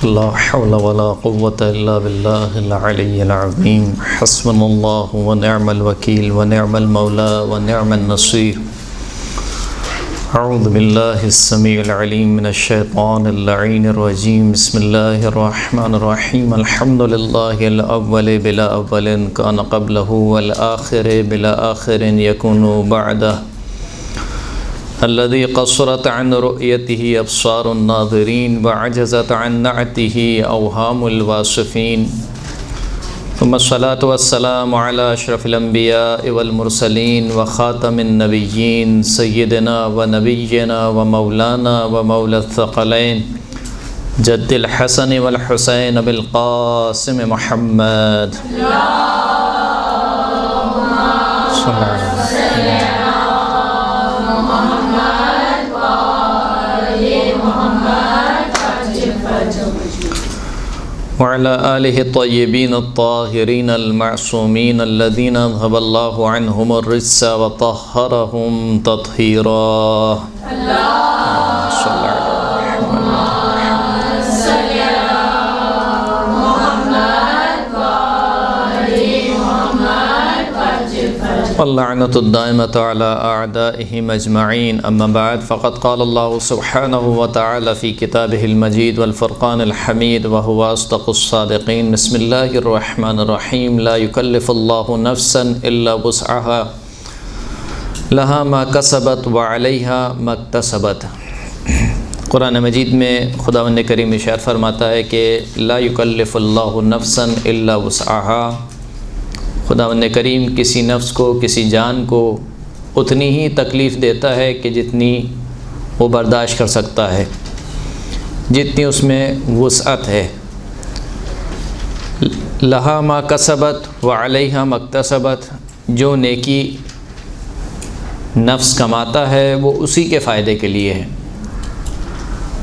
لا حول ولا قوة إلا بالله العلي العظيم حسبنا الله ونعم الوكيل ونعم المولى ونعم النصير. أعوذ بالله السميع العليم من الشيطان اللعين الرجيم. بسم الله الرحمن الرحيم. الحمد لله الأول بلا أول كان قبله والآخر بلا آخر يكون بعده الذي قصرت عن رؤيته أبصار الناظرين وعجزت عن نعته أوهام الواصفين. ثم الصلاة والسلام على أشرف الأنبياء والمرسلين وخاتم النبيين سيدنا ونبينا ومولانا ومولى الثقلين جد الحسن والحسين بالقاسم محمد صلى الله عليه وسلم. وعلى آله الطيبين الطاهرين المعصومين الذين أذهب الله عنهم الرجس وطهرهم تطهيرا. واللعنة الدائمة على أعدائهم أجمعين. أما بعد فقد قال الله سبحانه وتعالى في كتابه المجيد والفرقان الحميد وهو أصدق الصادقين. بسم الله الرحمن الرحيم. لا يكلف الله نفسا إلا وسعها لها ما كسبت وعليها ما اكتسبت. قرآن مجید میں خداوند کریم ارشاد فرماتا ہے کہ لا يكلف الله نفسا إلا وسعها. خداوند کریم کسی نفس کو، کسی جان کو اتنی ہی تکلیف دیتا ہے کہ جتنی وہ برداشت کر سکتا ہے، جتنی اس میں وسعت ہے. لہا ما کسبت وعلیہا ما اکتسبت. جو نیکی نفس کماتا ہے وہ اسی کے فائدے کے لیے ہے.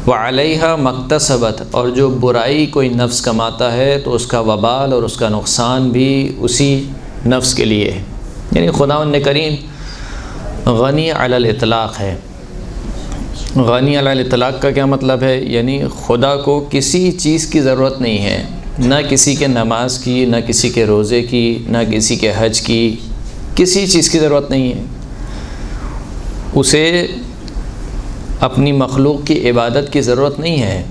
وعلیہا ما اکتسبت. اور جو برائی کوئی نفس کماتا ہے تو اس کا وبال اور اس کا نقصان بھی اسی نفس کے لیے ہے. یعنی خداوند کریم غنی علی الاطلاق ہے. غنی علی الاطلاق کا کیا مطلب ہے؟ یعنی خدا کو کسی چیز کی ضرورت نہیں ہے، نہ کسی کے نماز کی، نہ کسی کے روزے کی، نہ کسی کے حج کی، کسی چیز کی ضرورت نہیں ہے. اسے اپنی مخلوق کی عبادت کی ضرورت نہیں ہے.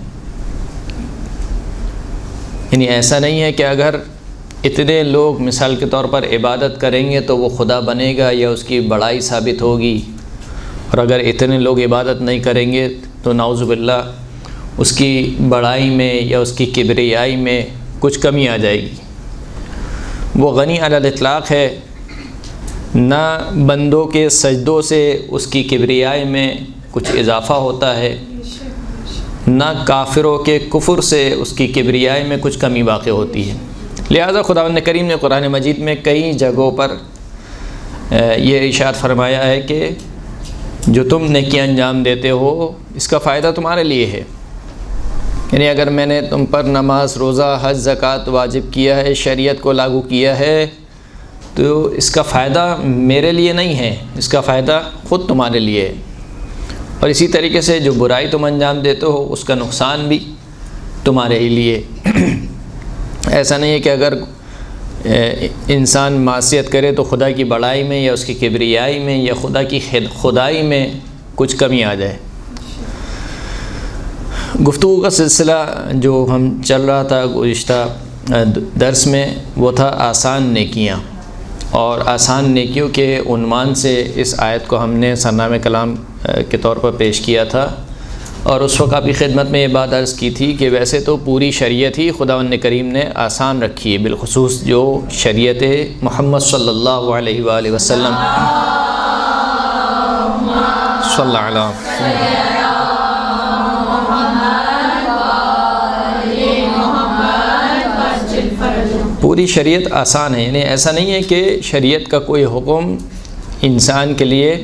یعنی ایسا نہیں ہے کہ اگر اتنے لوگ مثال کے طور پر عبادت کریں گے تو وہ خدا بنے گا یا اس کی بڑائی ثابت ہوگی، اور اگر اتنے لوگ عبادت نہیں کریں گے تو نعوذ باللہ اس کی بڑائی میں یا اس کی کبریائی میں کچھ کمی آ جائے گی. وہ غنی علی الاطلاق ہے. نہ بندوں کے سجدوں سے اس کی کبریائی میں کچھ اضافہ ہوتا ہے، نہ کافروں کے کفر سے اس کی کبریائی میں کچھ کمی واقع ہوتی ہے. لہذا خداوند کریم نے قرآن مجید میں کئی جگہوں پر یہ ارشاد فرمایا ہے کہ جو تم نیکی انجام دیتے ہو اس کا فائدہ تمہارے لیے ہے. یعنی اگر میں نے تم پر نماز، روزہ، حج، زکوٰۃ واجب کیا ہے، شریعت کو لاگو کیا ہے، تو اس کا فائدہ میرے لیے نہیں ہے، اس کا فائدہ خود تمہارے لیے ہے. اور اسی طریقے سے جو برائی تم انجام دیتے ہو اس کا نقصان بھی تمہارے ہی لیے. ایسا نہیں ہے کہ اگر انسان معصیت کرے تو خدا کی بڑائی میں یا اس کی کبریائی میں یا خدا کی خدائی میں کچھ کمی آ جائے. گفتگو کا سلسلہ جو ہم چل رہا تھا گزشتہ درس میں وہ تھا آسان نیکیاں، اور آسان نیکیوں کے عنوان سے اس آیت کو ہم نے سرنامہ کلام کے طور پر پیش کیا تھا. اور اس وقت آپ کی خدمت میں یہ بات عرض کی تھی کہ ویسے تو پوری شریعت ہی خداوند کریم نے آسان رکھی ہے، بالخصوص جو شریعت محمد صلی اللہ علیہ وآلہ وسلم صلی اللہ علیہ وسلم. پوری شریعت آسان ہے. یعنی ایسا نہیں ہے کہ شریعت کا کوئی حکم انسان کے لیے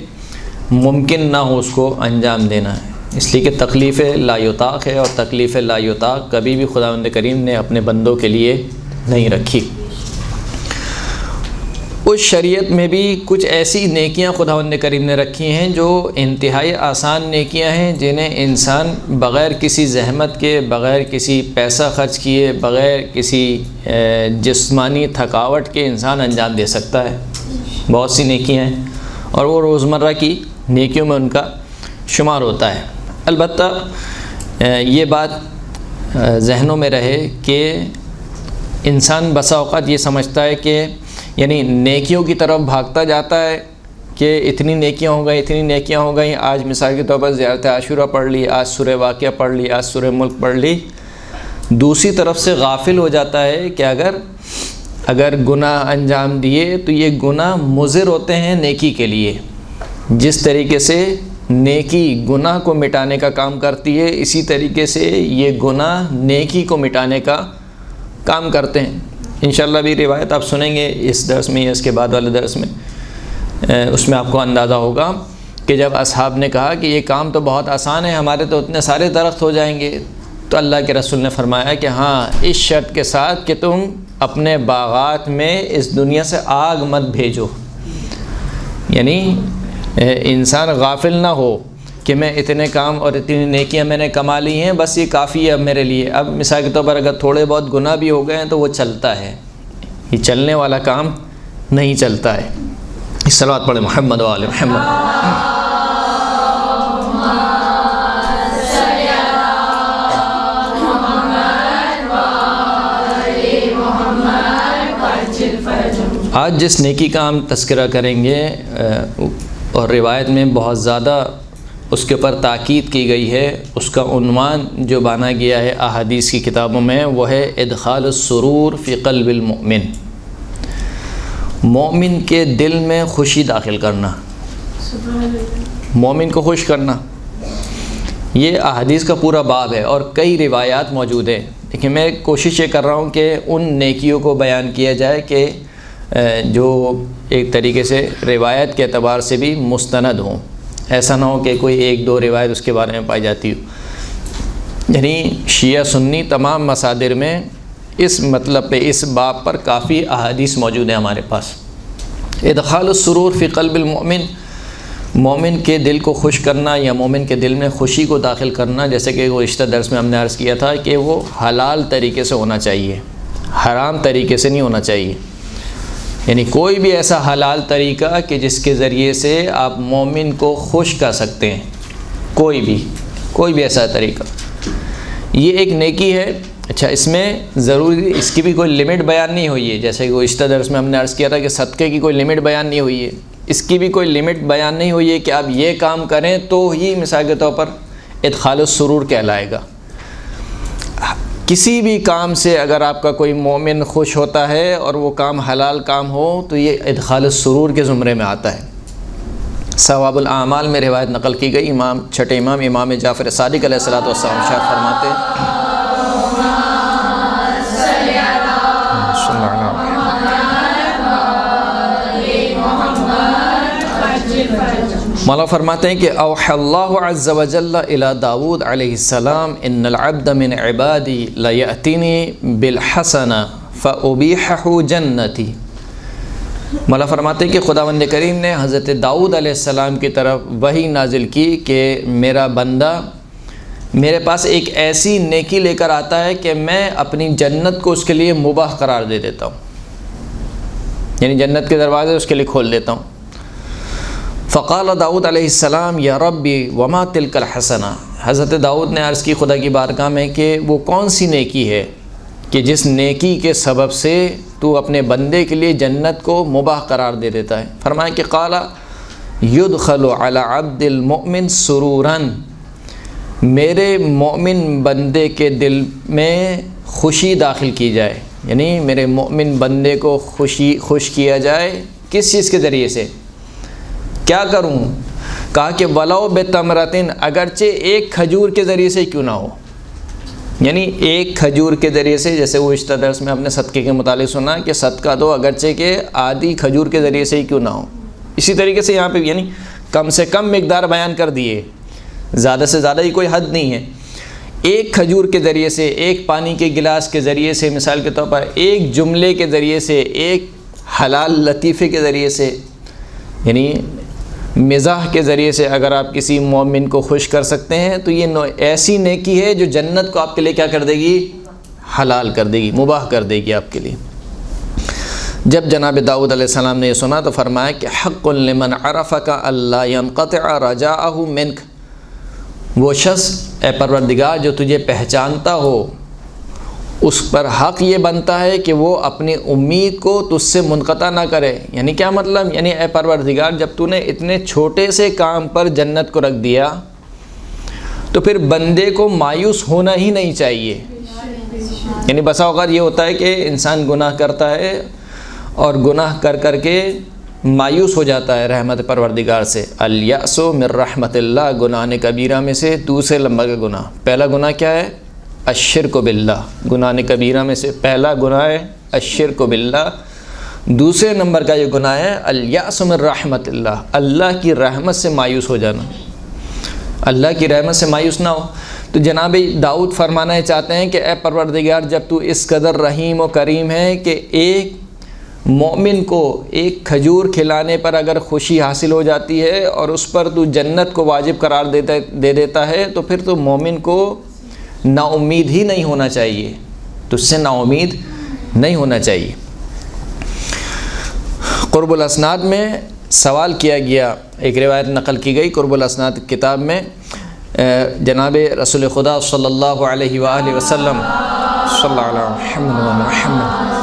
ممکن نہ ہو اس کو انجام دینا ہے، اس لیے کہ تکلیف لا یطاق ہے، اور تکلیف لا یطاق کبھی بھی خداوند کریم نے اپنے بندوں کے لیے نہیں رکھی. اس شریعت میں بھی کچھ ایسی نیکیاں خداوند کریم نے رکھی ہیں جو انتہائی آسان نیکیاں ہیں، جنہیں انسان بغیر کسی زحمت کے، بغیر کسی پیسہ خرچ کیے، بغیر کسی جسمانی تھکاوٹ کے انسان انجام دے سکتا ہے۔ بہت سی نیکیاں ہیں اور وہ روزمرہ کی نیکیوں میں ان کا شمار ہوتا ہے۔ البتہ یہ بات ذہنوں میں رہے کہ انسان بسا اوقات یہ سمجھتا ہے کہ یعنی نیکیوں کی طرف بھاگتا جاتا ہے کہ اتنی نیکیاں ہو گئیں، اتنی نیکیاں ہو گئیں، آج مثال کے طور پر زیارت عاشورہ پڑھ لی، آج سورہ واقعہ پڑھ لی، آج سورہ ملک پڑھ لی۔ دوسری طرف سے غافل ہو جاتا ہے کہ اگر گناہ انجام دیے تو یہ گناہ مضر ہوتے ہیں نیکی کے لیے۔ جس طریقے سے نیکی گناہ کو مٹانے کا کام کرتی ہے، اسی طریقے سے یہ گناہ نیکی کو مٹانے کا کام کرتے ہیں۔ انشاءاللہ بھی روایت آپ سنیں گے اس درس میں یا اس کے بعد والے درس میں، اس میں آپ کو اندازہ ہوگا کہ جب اصحاب نے کہا کہ یہ کام تو بہت آسان ہے، ہمارے تو اتنے سارے درخت ہو جائیں گے، تو اللہ کے رسول نے فرمایا کہ ہاں، اس شرط کے ساتھ کہ تم اپنے باغات میں اس دنیا سے آگ مت بھیجو۔ یعنی انسان غافل نہ ہو کہ میں اتنے کام اور اتنی نیکیاں میں نے کما لی ہیں، بس یہ کافی ہے اب میرے لیے۔ اب مثال کے طور پر اگر تھوڑے بہت گناہ بھی ہو گئے ہیں تو وہ چلتا ہے، یہ چلنے والا کام نہیں چلتا ہے۔ صلوات پڑھیں محمد و آل محمد۔ آج جس نیکی کا ہم تذکرہ کریں گے اور روایت میں بہت زیادہ اس کے اوپر تاکید کی گئی ہے، اس کا عنوان جو بانا گیا ہے احادیث کی کتابوں میں، وہ ہے ادخال السرور فی قلب المؤمن، مومن کے دل میں خوشی داخل کرنا، مومن کو خوش کرنا۔ یہ احادیث کا پورا باب ہے اور کئی روایات موجود ہیں، لیکن میں کوشش یہ کر رہا ہوں کہ ان نیکیوں کو بیان کیا جائے کہ جو ایک طریقے سے روایت کے اعتبار سے بھی مستند ہوں، ایسا نہ ہو کہ کوئی ایک دو روایت اس کے بارے میں پائی جاتی ہو۔ یعنی شیعہ سنی تمام مصادر میں اس مطلب پہ، اس باب پر کافی احادیث موجود ہیں ہمارے پاس۔ ادخال السرور فی قلب المؤمن، مومن کے دل کو خوش کرنا یا مومن کے دل میں خوشی کو داخل کرنا، جیسے کہ گزشتہ درس میں ہم نے عرض کیا تھا کہ وہ حلال طریقے سے ہونا چاہیے، حرام طریقے سے نہیں ہونا چاہیے۔ یعنی کوئی بھی ایسا حلال طریقہ کہ جس کے ذریعے سے آپ مومن کو خوش کر سکتے ہیں، کوئی بھی ایسا طریقہ، یہ ایک نیکی ہے۔ اچھا، اس میں ضروری اس کی بھی کوئی لمٹ بیان نہیں ہوئی ہے، جیسے کہ گزشتہ درس میں ہم نے عرض کیا تھا کہ صدقے کی کوئی لمٹ بیان نہیں ہوئی ہے، اس کی بھی کوئی لمٹ بیان نہیں ہوئی ہے کہ آپ یہ کام کریں تو ہی مثال کے طور پر ادخال السرور کہلائے گا۔ کسی بھی کام سے اگر آپ کا کوئی مومن خوش ہوتا ہے اور وہ کام حلال کام ہو تو یہ ادخال السرور کے زمرے میں آتا ہے۔ ثواب الاعمال میں روایت نقل کی گئی، چھٹے امام جعفر صادق علیہ الصلوۃ والسلام ارشاد فرماتے ہیں، مولا فرماتے ہیں کہ اوحى اللہ عز وجل الی داود علیہ السلام ان العبد من عبادی لیأتینی بالحسنہ فأبیحہ جنتی۔ مولا فرماتے ہیں کہ خداوند کریم نے حضرت داؤد علیہ السلام کی طرف وحی نازل کی کہ میرا بندہ میرے پاس ایک ایسی نیکی لے کر آتا ہے کہ میں اپنی جنت کو اس کے لیے مباح قرار دے دیتا ہوں، یعنی جنت کے دروازے اس کے لیے کھول دیتا ہوں۔ فقال داؤد علیہ السلام یا ربی وما تلک الحسنہ، حضرت داؤد نے عرض کی خدا کی بارگاہ میں کہ وہ کون سی نیکی ہے کہ جس نیکی کے سبب سے تو اپنے بندے کے لیے جنت کو مباح قرار دے دیتا ہے۔ فرمایا کہ قال یدخل علی عبد المؤمن سرورا، میرے مومن بندے کے دل میں خوشی داخل کی جائے، یعنی میرے مومن بندے کو خوش کیا جائے۔ کس چیز کے ذریعے سے؟ کیا کروں؟ کہا کہ ولو بتمرتن، اگرچہ ایک کھجور کے ذریعے سے کیوں نہ ہو، یعنی ایک کھجور کے ذریعے سے، جیسے وہ گزشتہ درس میں ہم نے صدقے کے متعلق سنا کہ صدقہ دو اگرچہ کہ آدھی کھجور کے ذریعے سے ہی کیوں نہ ہو، اسی طریقے سے یہاں پہ یعنی کم سے کم مقدار بیان کر دیے، زیادہ سے زیادہ ہی کوئی حد نہیں ہے۔ ایک کھجور کے ذریعے سے، ایک پانی کے گلاس کے ذریعے سے، مثال کے طور پر ایک جملے کے ذریعے سے، ایک حلال لطیفے کے ذریعے سے، یعنی مزاح کے ذریعے سے اگر آپ کسی مومن کو خوش کر سکتے ہیں تو یہ ایسی نیکی ہے جو جنت کو آپ کے لیے کیا کر دے گی؟ حلال کر دے گی، مباح کر دے گی آپ کے لیے۔ جب جناب داؤد علیہ السلام نے یہ سنا تو فرمایا کہ حق لمن عرفک الا ينقطع رجاءہ منک، وہ شخص اے پروردگار جو تجھے پہچانتا ہو اس پر حق یہ بنتا ہے کہ وہ اپنی امید کو تجھ سے منقطع نہ کرے۔ یعنی کیا مطلب؟ یعنی اے پروردگار جب تو نے اتنے چھوٹے سے کام پر جنت کو رکھ دیا تو پھر بندے کو مایوس ہونا ہی نہیں چاہیے۔ یعنی بسا اوقات یہ ہوتا ہے کہ انسان گناہ کرتا ہے اور گناہ کر کر کے مایوس ہو جاتا ہے رحمت پروردگار سے۔ الیأس من رحمت اللہ، گناہ کبیرہ میں سے دوسرے نمبر کا گناہ۔ پہلا گناہ کیا ہے؟ الشرک باللہ، گناہ کبیرہ میں سے پہلا گناہ ہے الشرک باللہ۔ دوسرے نمبر کا یہ گناہ ہے الیأس من رحمت اللہ، اللہ کی رحمت سے مایوس ہو جانا، اللہ کی رحمت سے مایوس نہ ہو۔ تو جناب داؤد فرمانا چاہتے ہیں کہ اے پروردگار جب تو اس قدر رحیم و کریم ہے کہ ایک مومن کو ایک کھجور کھلانے پر اگر خوشی حاصل ہو جاتی ہے اور اس پر تو جنت کو واجب قرار دے دیتا ہے تو پھر تو مومن کو نا امید ہی نہیں ہونا چاہیے، تو اس سے نا امید نہیں ہونا چاہیے۔ قرب الاسناد میں سوال کیا گیا، ایک روایت نقل کی گئی قرب الاسناد کتاب میں، جناب رسول خدا صلی اللہ علیہ وآلہ وسلم صلی اللہ علیہ محمد و محمد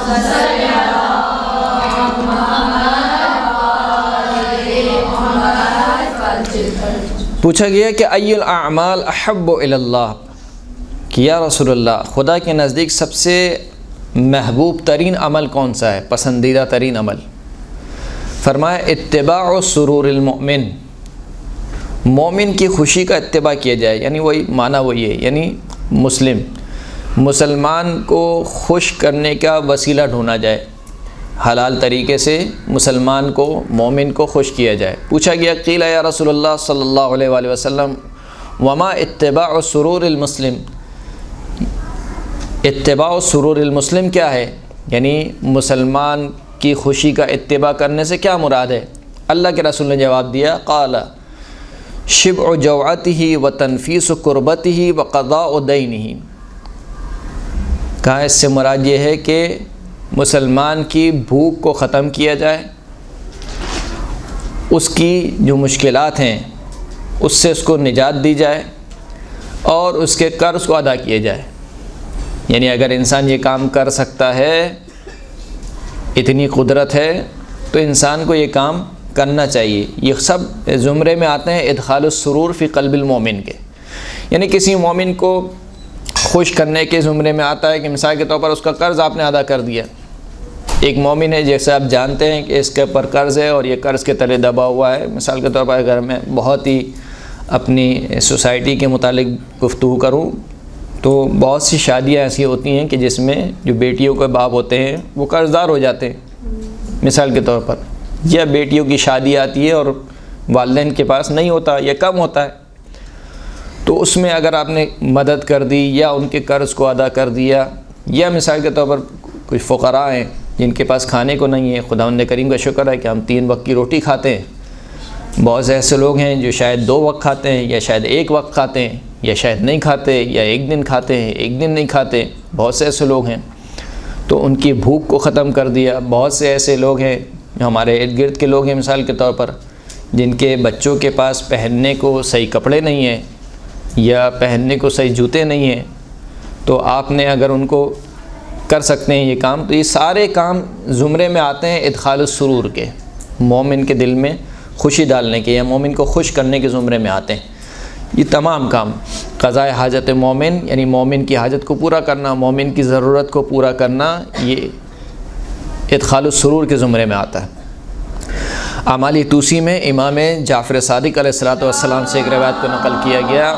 پوچھا گیا کہ ای الاعمال احب الی اللہ، کہ یا رسول اللہ خدا کے نزدیک سب سے محبوب ترین عمل کون سا ہے، پسندیدہ ترین عمل؟ فرمایا اتباع سرور المؤمن، مومن کی خوشی کا اتباع کیا جائے، یعنی وہی معنی وہی ہے، یعنی مسلمان کو خوش کرنے کا وسیلہ ڈھونڈا جائے، حلال طریقے سے مسلمان کو مومن کو خوش کیا جائے۔ پوچھا گیا قیل یا رسول اللہ صلی اللہ علیہ وآلہ وسلم وما اتباع سرور المسلم، اتباع سرور المسلم کیا ہے؟ یعنی مسلمان کی خوشی کا اتباع کرنے سے کیا مراد ہے؟ اللہ کے رسول نے جواب دیا قال شبع جوعتہ وتنفیس کربتہ وقضاء دینہ، کہا اس سے مراد یہ ہے کہ مسلمان کی بھوک کو ختم کیا جائے، اس کی جو مشکلات ہیں اس سے اس کو نجات دی جائے اور اس کے قرض کو ادا کیا جائے۔ یعنی اگر انسان یہ کام کر سکتا ہے، اتنی قدرت ہے، تو انسان کو یہ کام کرنا چاہیے۔ یہ سب زمرے میں آتے ہیں ادخال السرور فی قلب المومن کے، یعنی کسی مومن کو خوش کرنے کے زمرے میں آتا ہے کہ مثال کے طور پر اس کا قرض آپ نے ادا کر دیا۔ ایک مومن ہے جیسے آپ جانتے ہیں کہ اس کے اوپر قرض ہے اور یہ قرض کے تلے دبا ہوا ہے۔ مثال کے طور پر اگر میں بہت ہی اپنی سوسائٹی کے متعلق گفتگو کروں تو بہت سی شادیاں ایسی ہوتی ہیں کہ جس میں جو بیٹیوں کے باپ ہوتے ہیں وہ قرض دار ہو جاتے ہیں، مثال کے طور پر، یا بیٹیوں کی شادی آتی ہے اور والدین کے پاس نہیں ہوتا یا کم ہوتا ہے، تو اس میں اگر آپ نے مدد کر دی یا ان کے قرض کو ادا کر دیا، یا مثال کے طور پر کچھ فقراء ہیں جن کے پاس کھانے کو نہیں ہے، خداوند کریم کا شکر ہے کہ ہم 3 وقت کی روٹی کھاتے ہیں، بہت سے ایسے لوگ ہیں جو شاید 2 وقت کھاتے ہیں یا شاید 1 وقت کھاتے ہیں یا شاید نہیں کھاتے یا 1 دن کھاتے ہیں 1 دن نہیں کھاتے، بہت سے ایسے لوگ ہیں، تو ان کی بھوک کو ختم کر دیا۔ بہت سے ایسے لوگ ہیں جو ہمارے ارد گرد کے لوگ ہیں مثال کے طور پر جن کے بچوں کے پاس پہننے کو صحیح کپڑے نہیں ہیں یا پہننے کو صحیح جوتے نہیں ہیں، تو آپ نے اگر ان کو کر سکتے ہیں یہ کام، تو یہ سارے کام زمرے میں آتے ہیں ادخال السرور کے، مومن کے دل میں خوشی ڈالنے کے یا مومن کو خوش کرنے کے زمرے میں آتے ہیں۔ یہ تمام کام قضاء حاجت مومن، یعنی مومن کی حاجت کو پورا کرنا، مومن کی ضرورت کو پورا کرنا، یہ ادخال السرور کے زمرے میں آتا ہے۔ اعمال توسی میں امام جعفر صادق علیہ السلام سے ایک روایت کو نقل کیا گیا،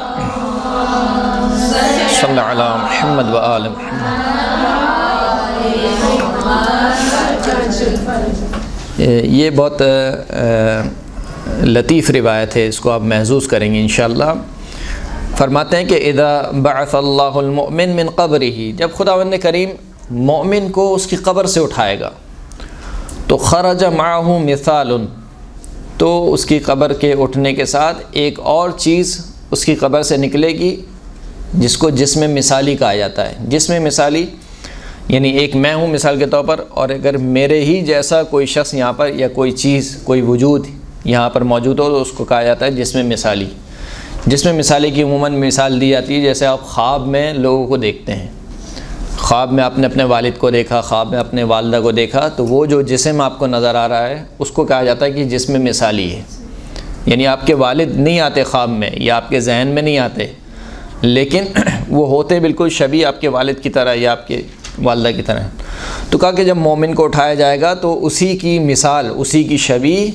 صلی اللہ علیہ محمد و آل محمد۔ یہ بہت لطیف روایت ہے، اس کو آپ محظوظ کریں گے انشاءاللہ۔ فرماتے ہیں کہ اذا بعث اللہ المؤمن من قبرہ، جب خداوند کریم مومن کو اس کی قبر سے اٹھائے گا تو خرج معہ مثال، تو اس کی قبر کے اٹھنے کے ساتھ ایک اور چیز اس کی قبر سے نکلے گی جس کو جسم مثالی کہا جاتا ہے۔ جسم مثالی یعنی ایک میں ہوں مثال کے طور پر، اور اگر میرے ہی جیسا کوئی شخص یہاں پر یا کوئی چیز کوئی وجود یہاں پر موجود ہو تو اس کو کہا جاتا ہے جسم مثالی۔ جسم مثالی کی عموماً مثال دی جاتی ہے جیسے آپ خواب میں لوگوں کو دیکھتے ہیں، خواب میں آپ نے اپنے والد کو دیکھا، خواب میں اپنے والدہ کو دیکھا، تو وہ جو جسم آپ کو نظر آ رہا ہے اس کو کہا جاتا ہے کہ جسم مثالی ہے۔ یعنی آپ کے والد نہیں آتے خواب میں یا آپ کے ذہن میں نہیں آتے، لیکن وہ ہوتے بالکل شبیہ آپ کے والد کی طرح یا آپ کے والدہ کی طرح۔ تو کہا کہ جب مومن کو اٹھایا جائے گا تو اسی کی مثال، اسی کی شبیہ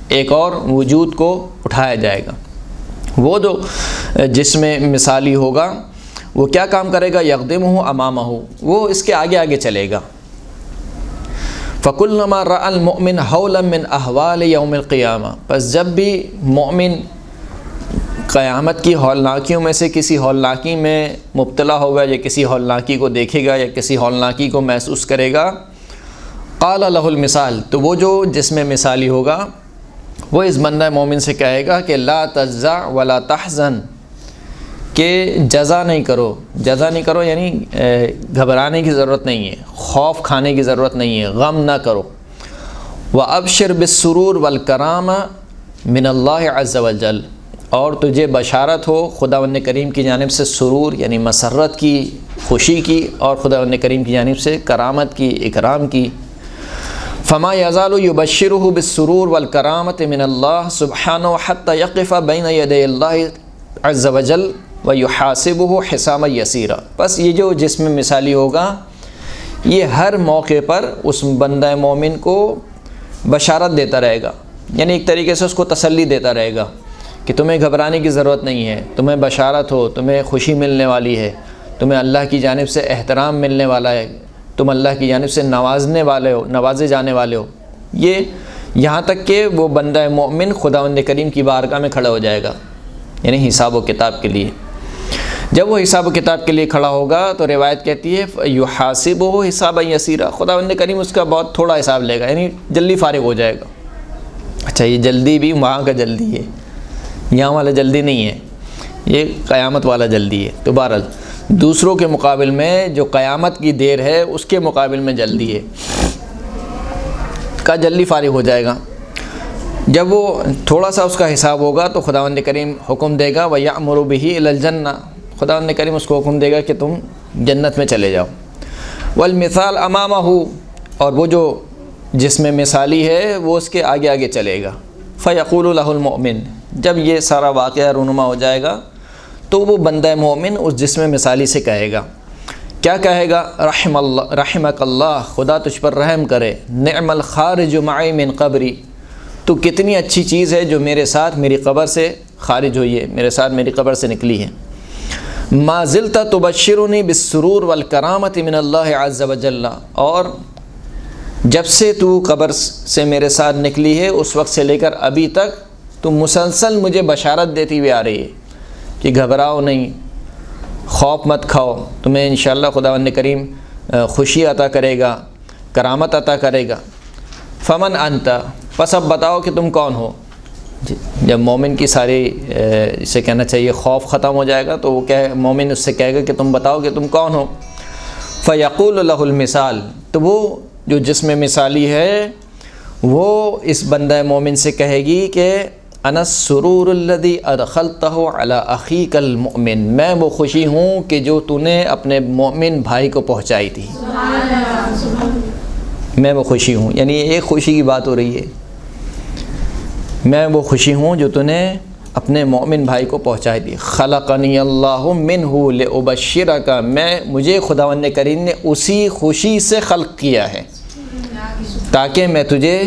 ایک اور وجود کو اٹھایا جائے گا۔ وہ جو جسم مثالی ہوگا وہ کیا کام کرے گا؟ یقدمہ امامہ، وہ اس کے آگے آگے چلے گا۔ فَكُلَّمَا رَأَى الْمُؤْمِنُ حَوْلًا مِّنْ أَحْوَالِ يَوْمِ الْقِيَامَةِ، پس جب بھی مومن قیامت کی ہولناکیوں میں سے کسی ہولناکی میں مبتلا ہوگا یا کسی ہولناکی کو دیکھے گا یا کسی ہولناکی کو محسوس کرے گا، قال له المثال، تو وہ جو جسم مثالی ہوگا وہ اس بندہ مومن سے کہے گا کہ لا تجزع ولا تحزن، کہ جزا نہیں کرو، جزا نہیں کرو یعنی گھبرانے کی ضرورت نہیں ہے، خوف کھانے کی ضرورت نہیں ہے، غم نہ کرو۔ وَأَبْشِرْ بِالسُّرُورِ وَالْكَرَامَةِ مِنَ اللَّهِ عَزَّ وَجَلَّ، اور تجھے بشارت ہو خداوند کریم کی جانب سے سرور یعنی مسرت کی، خوشی کی، اور خداوند کریم کی جانب سے کرامت کی، اکرام کی۔ فما يزال يبشره بالسرور والكرامة من الله سبحانه حتى يقف بين يدي الله عز وجل ويحاسبه حسابا يسيرا، بس یہ جو جسم مثالی ہوگا یہ ہر موقع پر اس بندہ مومن کو بشارت دیتا رہے گا، یعنی ایک طریقے سے اس کو تسلی دیتا رہے گا کہ تمہیں گھبرانے کی ضرورت نہیں ہے، تمہیں بشارت ہو، تمہیں خوشی ملنے والی ہے، تمہیں اللہ کی جانب سے احترام ملنے والا ہے، تم اللہ کی جانب سے نوازنے والے ہو، نوازے جانے والے ہو۔ یہ یہاں تک کہ وہ بندہ مومن خداوند کریم کی بارگاہ میں کھڑا ہو جائے گا، یعنی حساب و کتاب کے لیے۔ جب وہ حساب و کتاب کے لیے کھڑا ہوگا تو روایت کہتی ہے یحاسبہ حسابا یسیرا، خداوند کریم اس کا بہت تھوڑا حساب لے گا، یعنی جلدی فارغ ہو جائے گا۔ اچھا، یہ جلدی بھی وہاں کا جلدی ہے، یہاں والا جلدی نہیں ہے، یہ قیامت والا جلدی ہے۔ تو بہرحال دوسروں کے مقابل میں جو قیامت کی دیر ہے اس کے مقابل میں جلدی ہے، کا جلدی فارغ ہو جائے گا۔ جب وہ تھوڑا سا اس کا حساب ہوگا تو خداوند کریم حکم دے گا وَيَأْمُرُ بِهِ إِلَى الْجَنَّةِ، خداوند کریم اس کو حکم دے گا کہ تم جنت میں چلے جاؤ۔ وَالْمِثَالُ أَمَامَهُ، اور وہ جو جسم مثالی ہے وہ اس کے آگے آگے چلے گا۔ فَيَقُولُ لَهُ الْمُؤْمِنُ، جب یہ سارا واقعہ رونما ہو جائے گا تو وہ بندہ مومن اس جسم مثالی سے کہے گا، کیا کہے گا؟ رحمک اللہ، خدا تجھ پر رحم کرے، نعم الخارج معی من قبری، تو کتنی اچھی چیز ہے جو میرے ساتھ میری قبر سے خارج ہوئی ہے، میرے ساتھ میری قبر سے نکلی ہے۔ ما زلت تبشرنی بالسرور والکرامۃ من اللہ عز وجل، اور جب سے تو قبر سے میرے ساتھ نکلی ہے اس وقت سے لے کر ابھی تک تو مسلسل مجھے بشارت دیتی ہوئی آ رہی ہے کہ گھبراؤ نہیں، خوف مت کھاؤ، تمہیں انشاءاللہ خداوند کریم خوشی عطا کرے گا، کرامت عطا کرے گا۔ فمن انت، پس اب بتاؤ کہ تم کون ہو۔ جب مومن کی ساری اسے کہنا چاہیے خوف ختم ہو جائے گا تو وہ مومن اس سے کہے گا کہ تم بتاؤ کہ تم کون ہو۔ فیقول له المثال، تو وہ جو جسم مثالی ہے وہ اس بندہ مومن سے کہے گی کہ انا السرور الذی ادخلتہ علی اخیک المؤمن، میں وہ خوشی ہوں کہ جو تو نے اپنے مومن بھائی کو پہنچائی تھی، میں وہ خوشی ہوں، یعنی ایک خوشی کی بات ہو رہی ہے، میں وہ خوشی ہوں جو تو نے اپنے مومن بھائی کو پہنچائی تھی۔ خلقنی اللہ منہ لأبشرک، مجھے خداوند کریم نے اسی خوشی سے خلق کیا ہے تاکہ میں تجھے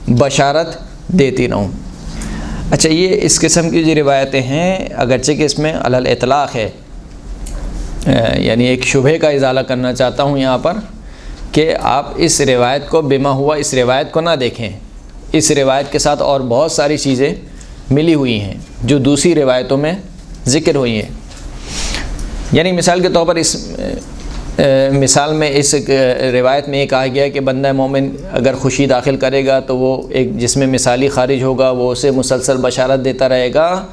بشارت دیتی رہوں۔ اچھا، یہ اس قسم کی جو روایتیں ہیں اگرچہ کہ اس میں علی الاطلاق ہے، یعنی ایک شبہے کا ازالہ کرنا چاہتا ہوں یہاں پر کہ آپ اس روایت کو بما ہوا اس روایت کو نہ دیکھیں، اس روایت کے ساتھ اور بہت ساری چیزیں ملی ہوئی ہیں جو دوسری روایتوں میں ذکر ہوئی ہیں۔ یعنی مثال کے طور پر اس مثال میں اس روایت میں یہ کہا گیا کہ بندہ مومن اگر خوشی داخل کرے گا تو وہ ایک جس میں مثالی خارج ہوگا، وہ اسے مسلسل بشارت دیتا رہے گا.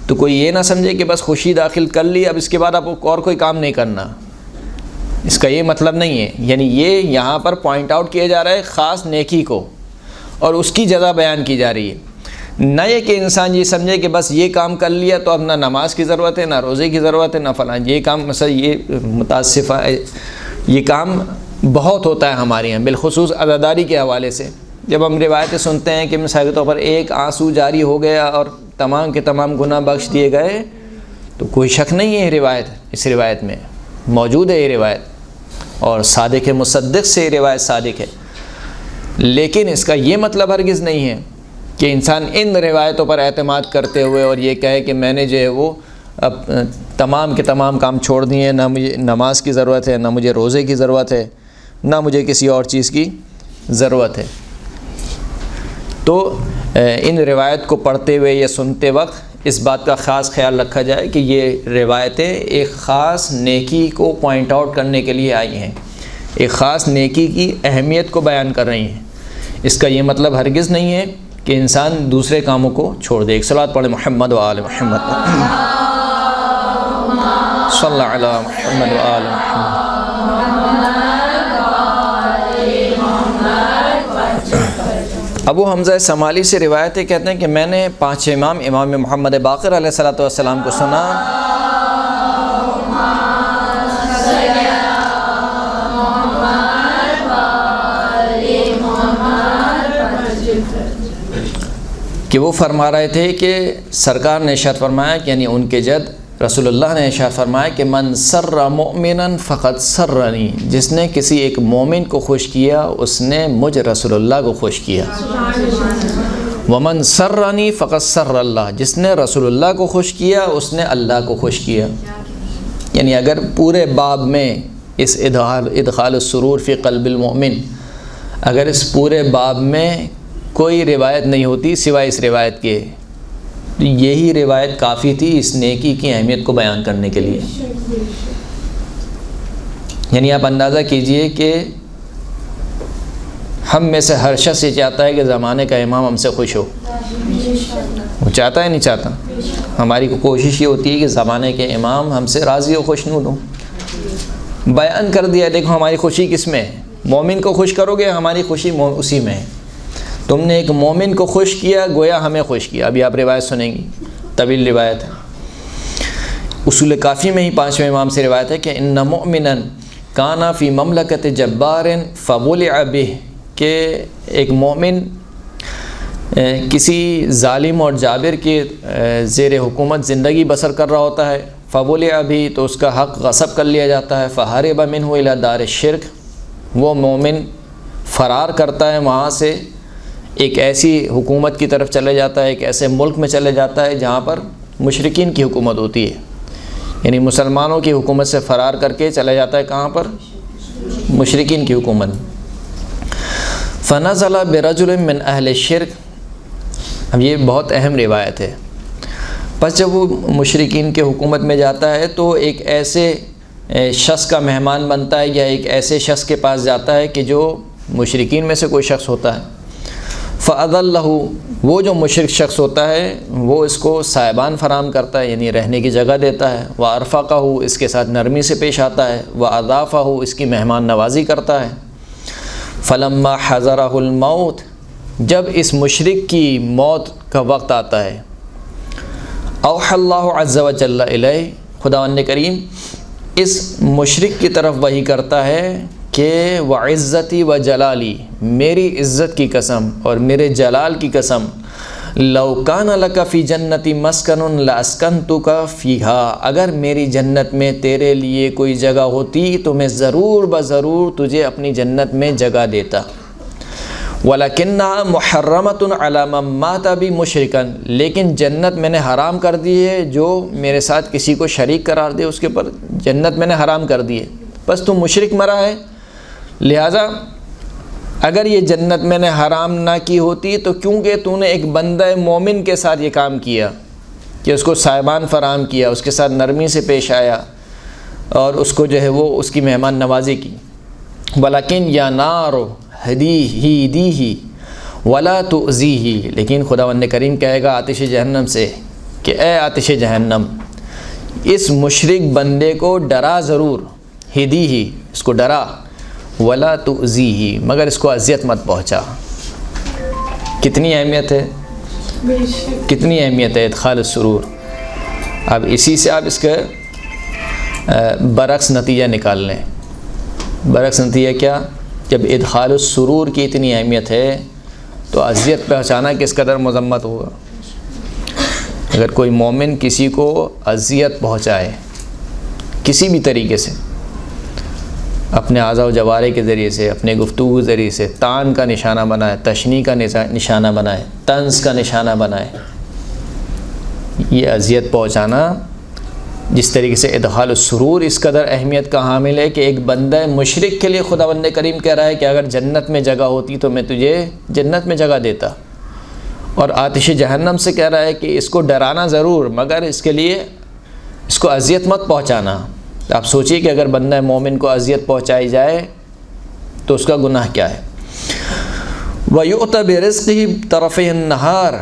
تو کوئی یہ نہ سمجھے کہ بس خوشی داخل کر لی اب اس کے بعد آپ کو اور کوئی کام نہیں کرنا، اس کا یہ مطلب نہیں ہے. یعنی یہ یہاں پر پوائنٹ آؤٹ کیا جا رہا ہے خاص نیکی کو، اور اس کی جزا بیان کی جا رہی ہے. نہ یہ کہ انسان یہ سمجھے کہ بس یہ کام کر لیا تو اب نہ نماز کی ضرورت ہے، نہ روزے کی ضرورت ہے، نہ فلاں یہ کام. مثلا یہ متاسفہ یہ کام بہت ہوتا ہے ہمارے یہاں، بالخصوص عزاداری کے حوالے سے. جب ہم روایتیں سنتے ہیں کہ مثال کے طور پر ایک آنسو جاری ہو گیا اور تمام کے تمام گناہ بخش دیے گئے، تو کوئی شک نہیں ہے روایت، اس روایت میں موجود ہے یہ روایت، اور صادق مصدق سے یہ روایت صادق ہے. لیکن اس کا یہ مطلب ہرگز نہیں ہے کہ انسان ان روایتوں پر اعتماد کرتے ہوئے اور یہ کہے کہ میں نے جو ہے وہ اب تمام کے تمام کام چھوڑ دیے، نہ مجھے نماز کی ضرورت ہے، نہ مجھے روزے کی ضرورت ہے، نہ مجھے کسی اور چیز کی ضرورت ہے. تو ان روایت کو پڑھتے ہوئے یا سنتے وقت اس بات کا خاص خیال رکھا جائے کہ یہ روایتیں ایک خاص نیکی کو پوائنٹ آؤٹ کرنے کے لیے آئی ہیں، ایک خاص نیکی کی اہمیت کو بیان کر رہی ہیں. اس کا یہ مطلب ہرگز نہیں ہے کہ انسان دوسرے کاموں کو چھوڑ دے. ایک صلوات پڑھے محمد و آل محمد صلی اللہ علی محمد و آل محمد. ابو حمزہ سمالی سے روایت ہے، کہتے ہیں کہ میں نے 5 امام محمد باقر علیہ الصلوۃ والسلام کو سنا کہ وہ فرما رہے تھے کہ سرکار نے ارشاد فرمایا کہ یعنی ان کے جد رسول اللہ نے ارشاد فرمایا کہ من سر مؤمنا فقد سرنی، جس نے کسی ایک مومن کو خوش کیا اس نے مجھ رسول اللہ کو خوش کیا. ومن سرنی فقد سر اللہ، جس نے رسول اللہ کو خوش کیا اس نے اللہ کو خوش کیا. یعنی اگر پورے باب میں اس ادخال السرور فی قلب المؤمن، اگر اس پورے باب میں کوئی روایت نہیں ہوتی سوائے اس روایت کے، یہی روایت کافی تھی اس نیکی کی اہمیت کو بیان کرنے کے لیے. یعنی آپ اندازہ کیجئے کہ ہم میں سے ہر شخص یہ چاہتا ہے کہ زمانے کا امام ہم سے خوش ہو. وہ چاہتا ہے نہیں چاہتا؟ ہماری کوشش یہ ہوتی ہے کہ زمانے کے امام ہم سے راضی و خوشنود ہوں. بیان کر دیا دیکھو ہماری خوشی کس میں ہے، مومن کو خوش کرو گے ہماری خوشی اسی میں ہے. تم نے ایک مومن کو خوش کیا گویا ہمیں خوش کیا. ابھی آپ روایت سنیں گی، طویل روایت ہے. اصول کافی میں ہی 5ویں امام سے روایت ہے کہ ان مؤمنا کان فی مملکت جبار فبلع بہ، کہ ایک مومن کسی ظالم اور جابر کے زیر حکومت زندگی بسر کر رہا ہوتا ہے، فبلع بہ تو اس کا حق غصب کر لیا جاتا ہے، فہرب منہ الی دار الشرک، وہ مومن فرار کرتا ہے وہاں سے، ایک ایسی حکومت کی طرف چلے جاتا ہے، ایک ایسے ملک میں چلے جاتا ہے جہاں پر مشرکین کی حکومت ہوتی ہے. یعنی مسلمانوں کی حکومت سے فرار کر کے چلا جاتا ہے کہاں پر؟ مشرکین کی حکومت. فنزل برجل من اہل الشرک، اب یہ بہت اہم روایت ہے. پس جب وہ مشرکین کے حکومت میں جاتا ہے تو ایک ایسے شخص کا مہمان بنتا ہے یا ایک ایسے شخص کے پاس جاتا ہے کہ جو مشرکین میں سے کوئی شخص ہوتا ہے. فَأَذَلَّهُ، وہ جو مشرک شخص ہوتا ہے وہ اس کو صاحبان فراہم کرتا ہے، یعنی رہنے کی جگہ دیتا ہے. وَأَرْفَقَهُ، اس کے ساتھ نرمی سے پیش آتا ہے. وَأَضَافَهُ، اس کی مہمان نوازی کرتا ہے. فَلَمَّا حَضَرَهُ الْمَوْتِ، جب اس مشرک کی موت کا وقت آتا ہے، أَوْحَى اللَّهُ عَزَّ وَجَلَّ إِلَيْهِ، خداوند کریم اس مشرک کی طرف وحی کرتا ہے کہ وعزتی و جلالی، میری عزت کی قسم اور میرے جلال کی قسم، لو کان لک فی جنتی مسکن لاسکنتک فیہا، اگر میری جنت میں تیرے لیے کوئی جگہ ہوتی تو میں ضرور بضرور تجھے اپنی جنت میں جگہ دیتا. وَلَكِنَّهَا مُحَرَّمَةٌ عَلَى مَن مَاتَ بِي مُشْرِكًا، لیکن جنت میں نے حرام کر دی ہے جو میرے ساتھ کسی کو شریک قرار دے، اس کے پر جنت میں نے حرام کر دی ہے. بس تو مشرک مرا ہے، لہٰذا اگر یہ جنت میں نے حرام نہ کی ہوتی تو کیونکہ تو نے ایک بندہ مومن کے ساتھ یہ کام کیا کہ اس کو صاحبان فراہم کیا، اس کے ساتھ نرمی سے پیش آیا، اور اس کو جو ہے وہ اس کی مہمان نوازی کی. ولیکن یا نار ہدیہ ولا تؤذیہ، لیکن خداوند کریم کہے گا آتش جہنم سے کہ اے آتش جہنم، اس مشرک بندے کو ڈرا ضرور، ہدیہ اس کو ڈرا، ولا تؤذیہ مگر اس کو اذیت مت پہنچا. کتنی اہمیت ہے، کتنی اہمیت ہے ادخال السرور. اب اسی سے آپ اس کا برعکس نتیجہ نکال لیں. برعکس نتیجہ کیا؟ جب ادخال السرور کی اتنی اہمیت ہے تو اذیت پہنچانا کس قدر مذمت ہوگا. اگر کوئی مومن کسی کو اذیت پہنچائے کسی بھی طریقے سے، اپنے اعضاء و جوارح کے ذریعے سے، اپنے گفتگو کے ذریعے سے، طعن کا نشانہ بنائے، تشنیع کا نشانہ بنائے، طنز کا نشانہ بنائے، یہ اذیت پہنچانا جس طریقے سے ادخال السرور اس قدر اہمیت کا حامل ہے کہ ایک بندہ مشرک کے لیے خداوند کریم کہہ رہا ہے کہ اگر جنت میں جگہ ہوتی تو میں تجھے جنت میں جگہ دیتا، اور آتش جہنم سے کہہ رہا ہے کہ اس کو ڈرانا ضرور مگر اس کے لیے اس کو اذیت مت پہنچانا. آپ سوچیے کہ اگر بندہ مومن کو اذیت پہنچائی جائے تو اس کا گناہ کیا ہے. وَيُؤْتَ بِرِزْقِهِ طَرَفَيِ النَّهَارِ،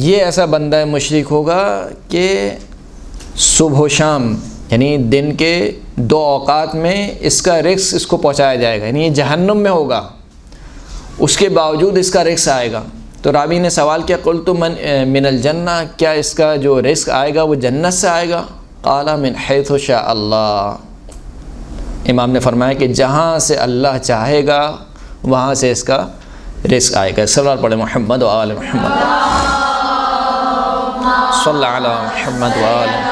یہ ایسا بندہ مشرک ہوگا کہ صبح و شام یعنی دن کے دو اوقات میں اس کا رزق اس کو پہنچایا جائے گا، یعنی یہ جہنم میں ہوگا اس کے باوجود اس کا رزق آئے گا. تو راوی نے سوال کیا، قلت من الجنہ، کیا اس کا جو رزق آئے گا وہ جنت سے آئے گا؟ قال من حیث شاء اللہ، امام نے فرمایا کہ جہاں سے اللہ چاہے گا وہاں سے اس کا رزق آئے گا. صلوات پڑھے محمد و آل محمد، صلی علی محمد و آل محمد.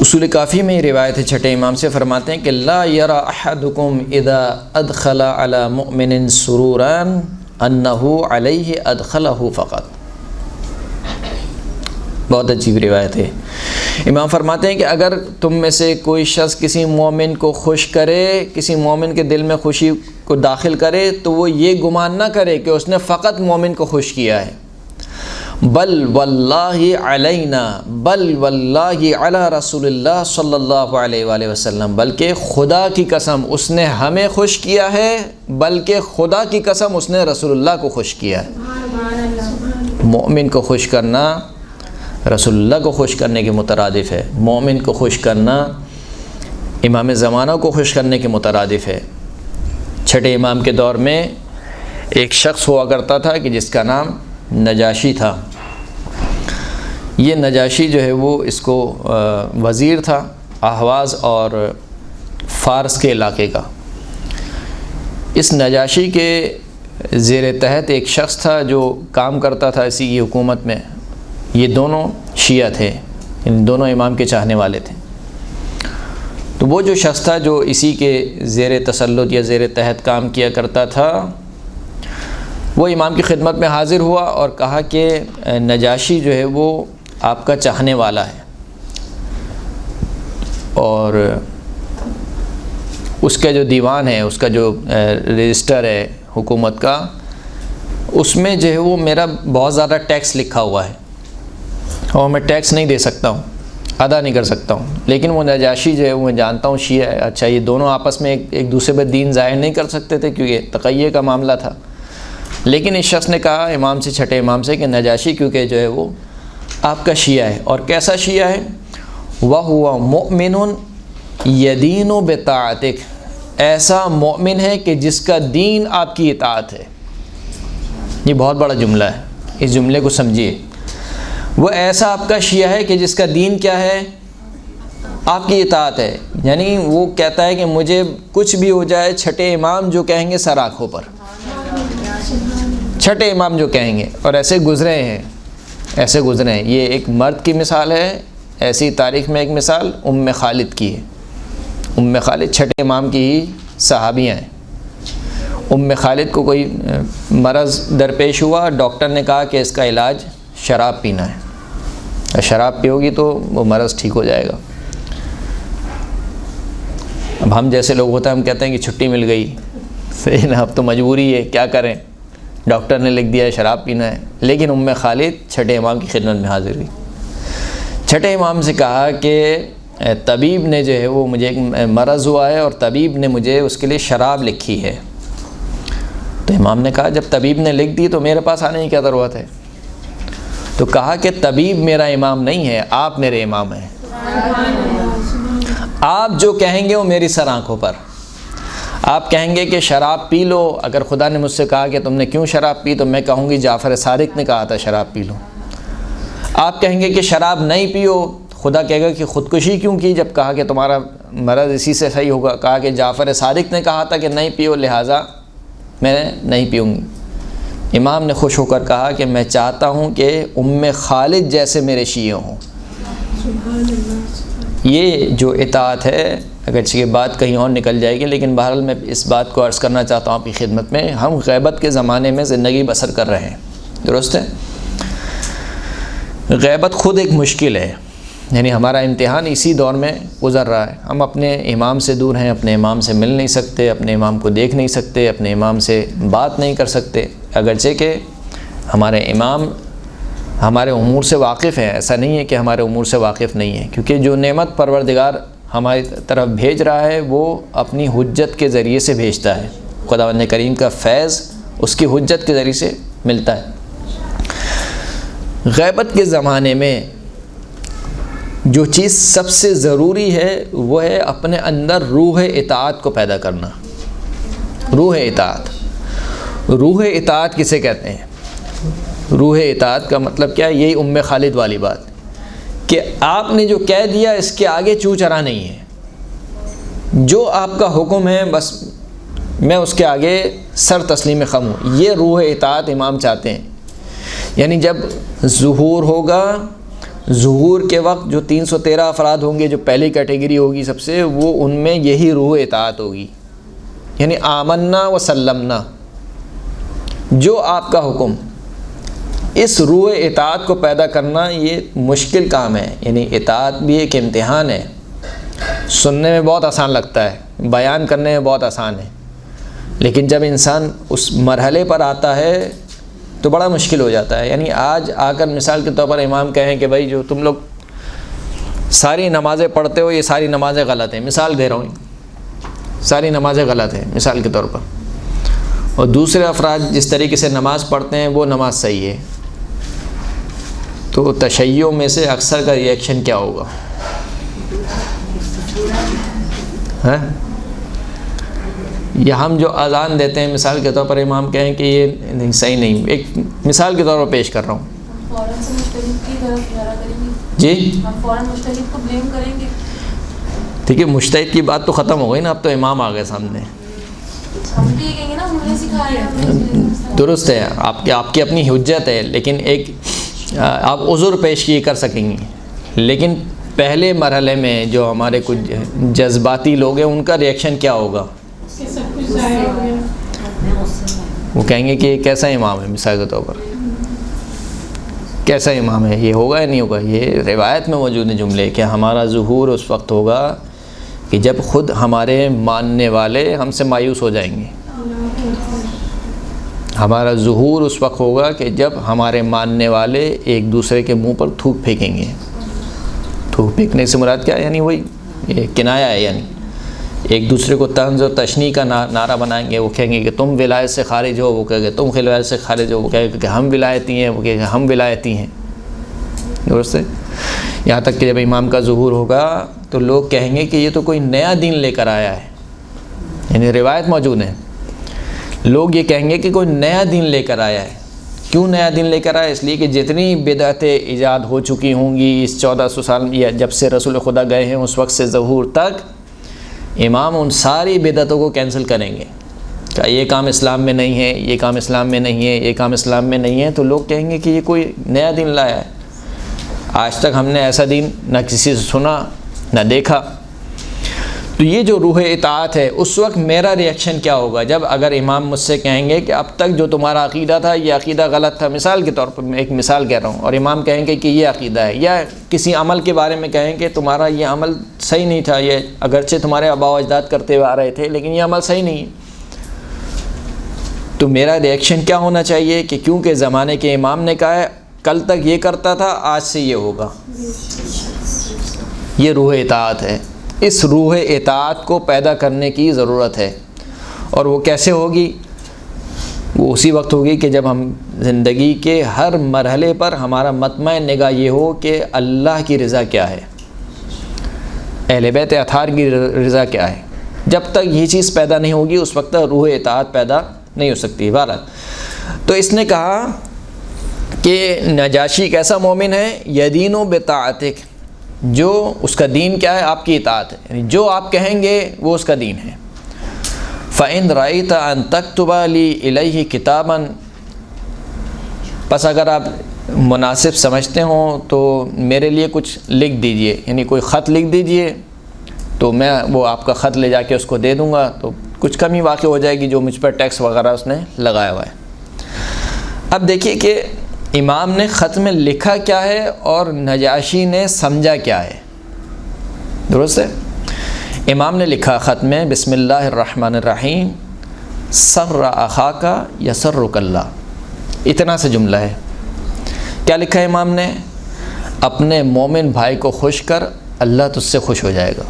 اصول کافی میں یہ روایت ہے چھٹے امام سے، فرماتے ہیں کہ لا یرا احدکم اذا ادخل علی مؤمن سرورا انہ علیہ ادخلہ فقط. بہت عجیب روایت ہے. امام فرماتے ہیں کہ اگر تم میں سے کوئی شخص کسی مومن کو خوش کرے، کسی مومن کے دل میں خوشی کو داخل کرے تو وہ یہ گمان نہ کرے کہ اس نے فقط مومن کو خوش کیا ہے، بل واللہ علینا، بل واللہ علی رسول اللہ صلی اللہ علیہ وآلہ وسلم، بلکہ خدا کی قسم اس نے ہمیں خوش کیا ہے، بلکہ خدا کی قسم اس نے رسول اللہ کو خوش کیا ہے. مومن کو خوش کرنا رسول اللہ کو خوش کرنے کے مترادف ہے، مومن کو خوش کرنا امام زمانہ کو خوش کرنے کے مترادف ہے. چھٹے امام کے دور میں ایک شخص ہوا کرتا تھا کہ جس کا نام نجاشی تھا. یہ نجاشی جو ہے وہ اس کو وزیر تھا احواز اور فارس کے علاقے کا. اس نجاشی کے زیر تحت ایک شخص تھا جو کام کرتا تھا اسی کی حکومت میں. یہ دونوں شیعہ تھے، ان دونوں امام کے چاہنے والے تھے. تو وہ جو شخص تھا جو اسی کے زیر تسلط یا زیر تحت کام کیا کرتا تھا، وہ امام کی خدمت میں حاضر ہوا اور کہا کہ نجاشی جو ہے وہ آپ کا چاہنے والا ہے، اور اس کا جو دیوان ہے، اس کا جو رجسٹر ہے حکومت کا، اس میں جو ہے وہ میرا بہت زیادہ ٹیکس لکھا ہوا ہے اور میں ٹیکس نہیں دے سکتا ہوں، ادا نہیں کر سکتا ہوں. لیکن وہ نجاشی جو ہے وہ میں جانتا ہوں شیعہ ہے. اچھا، یہ دونوں آپس میں ایک دوسرے پر دین ظاہر نہیں کر سکتے تھے کیونکہ تقیہ کا معاملہ تھا. لیکن اس شخص نے کہا امام سے، چھٹے امام سے، کہ نجاشی کیونکہ جو ہے وہ آپ کا شیعہ ہے. اور کیسا شیعہ ہے؟ وَهُوَ مُؤْمِنٌ يَدِينُ بِطَاعَتِكَ، ایسا مومن ہے کہ جس کا دین آپ کی اطاعت ہے. یہ بہت بڑا جملہ ہے، اس جملے کو سمجھیے. وہ ایسا آپ کا شیعہ ہے کہ جس کا دین کیا ہے؟ آپ کی اطاعت ہے. یعنی وہ کہتا ہے کہ مجھے کچھ بھی ہو جائے، چھٹے امام جو کہیں گے سر آنکھوں پر، چھٹے امام جو کہیں گے. اور ایسے گزرے ہیں، ایسے گزرے ہیں. یہ ایک مرد کی مثال ہے. ایسی تاریخ میں ایک مثال ام خالد کی ہے. ام خالد چھٹے امام کی ہی صحابیاں ہیں. ام خالد کو کوئی مرض درپیش ہوا، ڈاکٹر نے کہا کہ اس کا علاج شراب پینا ہے، شراب پیو گی تو وہ مرض ٹھیک ہو جائے گا. اب ہم جیسے لوگ ہوتے ہیں، ہم کہتے ہیں کہ چھٹی مل گئی، صحیح نا، اب تو مجبوری ہے، کیا کریں، ڈاکٹر نے لکھ دیا شراب پینا ہے، لیکن ام خالد چھٹے امام کی خدمت میں حاضر ہوئی۔ چھٹے امام سے کہا کہ طبیب نے جو ہے وہ مجھے ایک مرض ہوا ہے اور طبیب نے مجھے اس کے لیے شراب لکھی ہے۔ تو امام نے کہا جب طبیب نے لکھ دی تو میرے پاس آنے کی کیا ضرورت ہے؟ تو کہا کہ طبیب میرا امام نہیں ہے، آپ میرے امام ہیں، آپ جو کہیں گے وہ میری سر آنکھوں پر۔ آپ کہیں گے کہ شراب پی لو، اگر خدا نے مجھ سے کہا کہ تم نے کیوں شراب پی تو میں کہوں گی جعفر صادق نے کہا تھا شراب پی لو۔ آپ کہیں گے کہ شراب نہیں پیو، خدا کہے گا کہ خودکشی کیوں کی جب کہا کہ تمہارا مرض اسی سے صحیح ہوگا، کہا کہ جعفر صادق نے کہا تھا کہ نہیں پیو لہٰذا میں نہیں پیوں گی۔ امام نے خوش ہو کر کہا کہ میں چاہتا ہوں کہ ام خالد جیسے میرے شیعہ ہوں۔ یہ جو اطاعت ہے، اگرچہ یہ بات کہیں اور نکل جائے گی، لیکن بہرحال میں اس بات کو عرض کرنا چاہتا ہوں آپ کی خدمت میں، ہم غیبت کے زمانے میں زندگی بسر کر رہے ہیں، درست ہے؟ غیبت خود ایک مشکل ہے، یعنی ہمارا امتحان اسی دور میں گزر رہا ہے۔ ہم اپنے امام سے دور ہیں، اپنے امام سے مل نہیں سکتے، اپنے امام کو دیکھ نہیں سکتے، اپنے امام سے بات نہیں کر سکتے، اگرچہ کہ ہمارے امام ہمارے امور سے واقف ہیں، ایسا نہیں ہے کہ ہمارے امور سے واقف نہیں ہے، کیونکہ جو نعمت پروردگار ہماری طرف بھیج رہا ہے وہ اپنی حجت کے ذریعے سے بھیجتا ہے، خداوند کریم کا فیض اس کی حجت کے ذریعے سے ملتا ہے۔ غیبت کے زمانے میں جو چیز سب سے ضروری ہے وہ ہے اپنے اندر روح اطاعت کو پیدا کرنا۔ روح اطاعت، روح اطاعت کسے کہتے ہیں؟ روح اطاعت کا مطلب کیا ہے؟ یہی ام خالد والی بات کہ آپ نے جو کہہ دیا اس کے آگے چوں چرا نہیں ہے، جو آپ کا حکم ہے بس میں اس کے آگے سر تسلیم خم ہوں۔ یہ روح اطاعت امام چاہتے ہیں، یعنی جب ظہور ہوگا، ظہور کے وقت جو 313 افراد ہوں گے، جو پہلی کیٹیگری ہوگی سب سے، وہ ان میں یہی روح اطاعت ہوگی، یعنی آمنا و سلمنا، جو آپ کا حکم۔ اس روح اطاعت کو پیدا کرنا یہ مشکل کام ہے، یعنی اطاعت بھی ایک امتحان ہے۔ سننے میں بہت آسان لگتا ہے، بیان کرنے میں بہت آسان ہے، لیکن جب انسان اس مرحلے پر آتا ہے تو بڑا مشکل ہو جاتا ہے۔ یعنی آج آ کر مثال کے طور پر امام کہیں کہ بھائی جو تم لوگ ساری نمازیں پڑھتے ہو یہ ساری نمازیں غلط ہیں، مثال دے رہا ہوں، ساری نمازیں غلط ہیں مثال کے طور پر، اور دوسرے افراد جس طریقے سے نماز پڑھتے ہیں وہ نماز صحیح ہے، تو تشیع میں سے اکثر کا ریئیکشن کیا ہوگا؟ یا ہم جو اذان دیتے ہیں مثال کے طور پر امام کہیں کہ یہ نہیں صحیح نہیں، ایک مثال کے طور پر پیش کر رہا ہوں، جی ٹھیک ہے، مجتہد کی بات تو ختم ہو گئی نا، اب تو امام آ گئے سامنے، درست ہے، آپ کی اپنی حجت ہے، لیکن ایک آپ عذر پیش کی کر سکیں گی، لیکن پہلے مرحلے میں جو ہمارے کچھ جذباتی لوگ ہیں ان کا ریئیکشن کیا ہوگا؟ وہ کہیں گے کہ یہ کیسا امام ہے، مثال کے طور پر کیسا امام ہے، یہ ہوگا یا نہیں ہوگا؟ یہ روایت میں موجود ہیں جملے کہ ہمارا ظہور اس وقت ہوگا کہ جب خود ہمارے ماننے والے ہم سے مایوس ہو جائیں گے۔ ہمارا ظہور اس وقت ہوگا کہ جب ہمارے ماننے والے ایک دوسرے کے منہ پر تھوک پھینکیں گے۔ تھوک پھینکنے سے مراد کیا ہے؟ یعنی وہی یہ کنایا ہے، یعنی ایک دوسرے کو طنز و تشنیع کا نعرہ بنائیں گے، وہ کہیں گے کہ تم ولایت سے خارج ہو، وہ کہے گا تم ولایت سے خارج ہو، وہ کہے گا کہ ہم ولایتی ہیں، وہ کہے گا ہم ولایتی ہیں، درست ہے؟ یہاں تک کہ جب امام کا ظہور ہوگا تو لوگ کہیں گے کہ یہ تو کوئی نیا دین لے کر آیا ہے، یعنی روایت موجود ہے، لوگ یہ کہیں گے کہ کوئی نیا دین لے کر آیا ہے۔ کیوں نیا دین لے کر آیا؟ اس لیے کہ جتنی بدعتیں ایجاد ہو چکی ہوں گی اس 1400 سال یا جب سے رسول خدا گئے ہیں اس وقت سے ظہور تک، امام ان ساری بدعتوں کو کینسل کریں گے کہ یہ کام اسلام میں نہیں ہے، یہ کام اسلام میں نہیں ہے، یہ کام اسلام میں نہیں ہے، تو لوگ کہیں گے کہ یہ کوئی نیا دین لایا ہے، آج تک ہم نے ایسا دین نہ کسی سے سنا نہ دیکھا۔ تو یہ جو روح اطاعت ہے، اس وقت میرا ریئیکشن کیا ہوگا جب اگر امام مجھ سے کہیں گے کہ اب تک جو تمہارا عقیدہ تھا یہ عقیدہ غلط تھا، مثال کے طور پر میں ایک مثال کہہ رہا ہوں، اور امام کہیں گے کہ یہ عقیدہ ہے، یا کسی عمل کے بارے میں کہیں کہ تمہارا یہ عمل صحیح نہیں تھا، یہ اگرچہ تمہارے آباء و اجداد کرتے ہوئے آ رہے تھے لیکن یہ عمل صحیح نہیں ہے، تو میرا ریئیکشن کیا ہونا چاہیے کہ کیونکہ زمانے کے امام نے کہا ہے کل تک یہ کرتا تھا آج سے یہ ہوگا. یہ روح اطاعت ہے. اس روح اطاعت کو پیدا کرنے کی ضرورت ہے. اور وہ کیسے ہوگی؟ وہ اسی وقت ہوگی کہ جب ہم زندگی کے ہر مرحلے پر ہمارا مطمع نگاہ یہ ہو کہ اللہ کی رضا کیا ہے، اہل بیت اطہار کی رضا کیا ہے. جب تک یہ چیز پیدا نہیں ہوگی اس وقت تک روح اطاعت پیدا نہیں ہو سکتی. بہرحال تو اس نے کہا کہ نجاشی ایک ایسا مومن ہے یدین بطاعتک، جو اس کا دین کیا ہے؟ آپ کی اطاعت ہے، یعنی جو آپ کہیں گے وہ اس کا دین ہے. فَإِنْ رَأَيْتَ أَن تَكْتُبَ لِي إِلَيْهِ كِتَابًا، پس اگر آپ مناسب سمجھتے ہوں تو میرے لیے کچھ لکھ دیجئے، یعنی کوئی خط لکھ دیجئے تو میں وہ آپ کا خط لے جا کے اس کو دے دوں گا، تو کچھ کمی واقع ہو جائے گی جو مجھ پر ٹیکس وغیرہ اس نے لگایا ہوا ہے. اب دیکھیے کہ امام نے خط میں لکھا کیا ہے اور نجاشی نے سمجھا کیا ہے. درست ہے؟ امام نے لکھا خط میں بسم اللہ الرحمن الرحیم سر اخاک یسرک اللہ، اتنا سے جملہ ہے. کیا لکھا ہے امام نے؟ اپنے مومن بھائی کو خوش کر، اللہ تجھ سے خوش ہو جائے گا.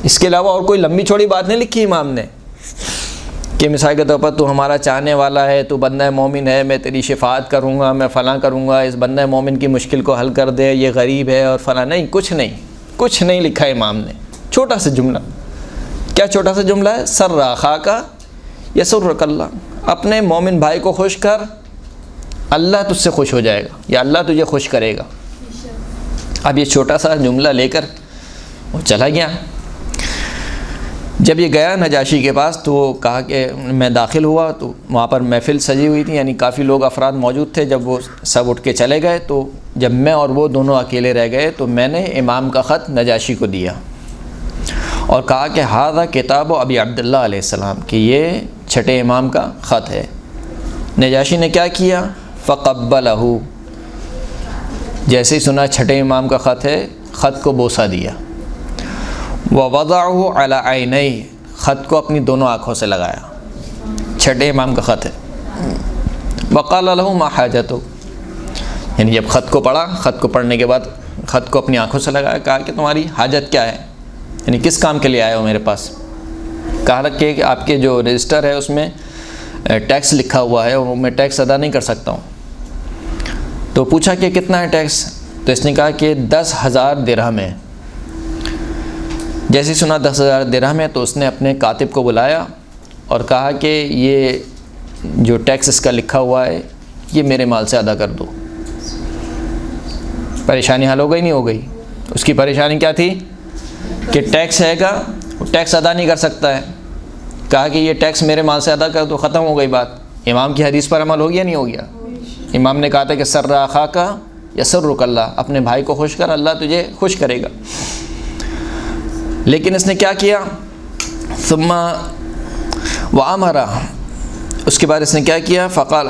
اس کے علاوہ اور کوئی لمبی چوڑی بات نہیں لکھی امام نے کہ مثال کے طور پر تو ہمارا چاہنے والا ہے، تو بندہ مومن ہے، میں تیری شفاعت کروں گا، میں فلاں کروں گا، اس بندہ مومن کی مشکل کو حل کر دے، یہ غریب ہے اور فلاں. نہیں، کچھ نہیں لکھا امام نے. چھوٹا سا جملہ. کیا چھوٹا سا جملہ ہے؟ سر اخاک یسرک اللہ، اپنے مومن بھائی کو خوش کر، اللہ تجھ سے خوش ہو جائے گا یا اللہ تجھے خوش کرے گا. اب یہ چھوٹا سا جملہ لے کر وہ چلا گیا. جب یہ گیا نجاشی کے پاس تو کہا کہ میں داخل ہوا تو وہاں پر محفل سجی ہوئی تھی، یعنی کافی لوگ افراد موجود تھے. جب وہ سب اٹھ کے چلے گئے تو جب میں اور وہ دونوں اکیلے رہ گئے تو میں نے امام کا خط نجاشی کو دیا اور کہا کہ ھذا کتاب ابی عبداللہ علیہ السلام، کہ یہ چھٹے امام کا خط ہے. نجاشی نے کیا کیا؟ فقبلہ، جیسے ہی سنا چھٹے امام کا خط ہے، خط کو بوسہ دیا. وَوَضَعُهُ عَلَى عَيْنَيْهِ، خط کو اپنی دونوں آنکھوں سے لگایا. چھٹے امام کا خط ہے. وَقَالَ لَهُ مَا حَاجَتُكَ، یعنی جب خط کو پڑھا، خط کو پڑھنے کے بعد خط کو اپنی آنکھوں سے لگایا. کہا کہ تمہاری حاجت کیا ہے، یعنی کس کام کے لیے آئے ہو میرے پاس. کہا کہ آپ کے جو رجسٹر ہے اس میں ٹیکس لکھا ہوا ہے اور میں ٹیکس ادا نہیں کر سکتا ہوں. تو پوچھا کہ کتنا ہے ٹیکس؟ تو اس نے کہا کہ 10,000 درہم ہے. جیسے سنا 10,000 درہم ہے تو اس نے اپنے کاتب کو بلایا اور کہا کہ یہ جو ٹیکس اس کا لکھا ہوا ہے یہ میرے مال سے ادا کر دو. پریشانی حل ہو گئی نہیں ہو گئی؟ اس کی پریشانی کیا تھی کہ ٹیکس ہے گا، وہ ٹیکس ادا نہیں کر سکتا ہے. کہا کہ یہ ٹیکس میرے مال سے ادا کر دو، ختم ہو گئی بات. امام کی حدیث پر عمل ہو گیا نہیں ہو گیا؟ امام نے کہا تھا کہ سر اخاک یسرک اللہ، اپنے بھائی کو خوش کر، اللہ تجھے خوش کرے گا. لیکن اس نے کیا کیا؟ ثم وامر، اس کے بعد اس نے کیا کیا؟ فقال،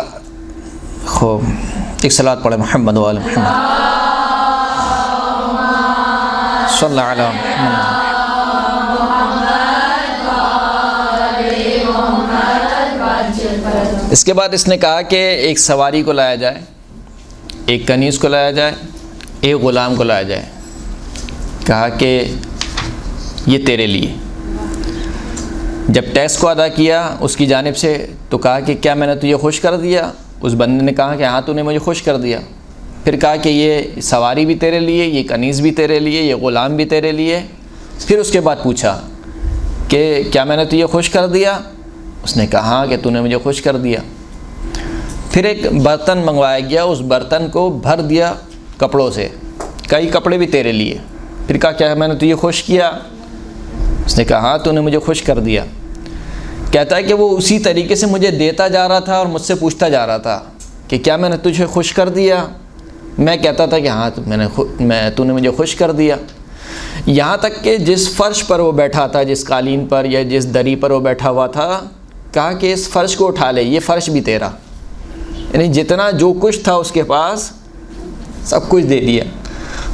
خوب ایک صلوات پڑھے محمد وعلی محمد صلی اللہ علیہ محمد. اس کے بعد اس نے کہا کہ ایک سواری کو لایا جائے، ایک کنیز کو لایا جائے، ایک غلام کو لایا جائے. کہا کہ یہ تیرے لیے. جب ٹیکس کو ادا کیا اس کی جانب سے تو کہا کہ کیا میں نے تجھے خوش کر دیا؟ اس بندے نے کہا کہ ہاں تو نے مجھے خوش کر دیا. پھر کہا کہ یہ سواری بھی تیرے لیے، یہ کنیز بھی تیرے لیے، یہ غلام بھی تیرے لیے. پھر اس کے بعد پوچھا کہ کیا میں نے تجھے خوش کر دیا؟ اس نے کہا ہاں کہ تو نے مجھے خوش کر دیا. پھر ایک برتن منگوایا گیا، اس برتن کو بھر دیا کپڑوں سے، کئی کپڑے بھی تیرے لیے. پھر کہا کیا میں نے تجھے خوش کیا؟ اس نے کہا ہاں تو نے مجھے خوش کر دیا. کہتا ہے کہ وہ اسی طریقے سے مجھے دیتا جا رہا تھا اور مجھ سے پوچھتا جا رہا تھا کہ کیا میں نے تجھے خوش کر دیا؟ میں کہتا تھا کہ ہاں تو نے مجھے خوش کر دیا. یہاں تک کہ جس فرش پر وہ بیٹھا تھا، جس قالین پر یا جس دری پر وہ بیٹھا ہوا تھا، کہا کہ اس فرش کو اٹھا لے، یہ فرش بھی تیرا. یعنی جتنا جو کچھ تھا اس کے پاس سب کچھ دے دیا.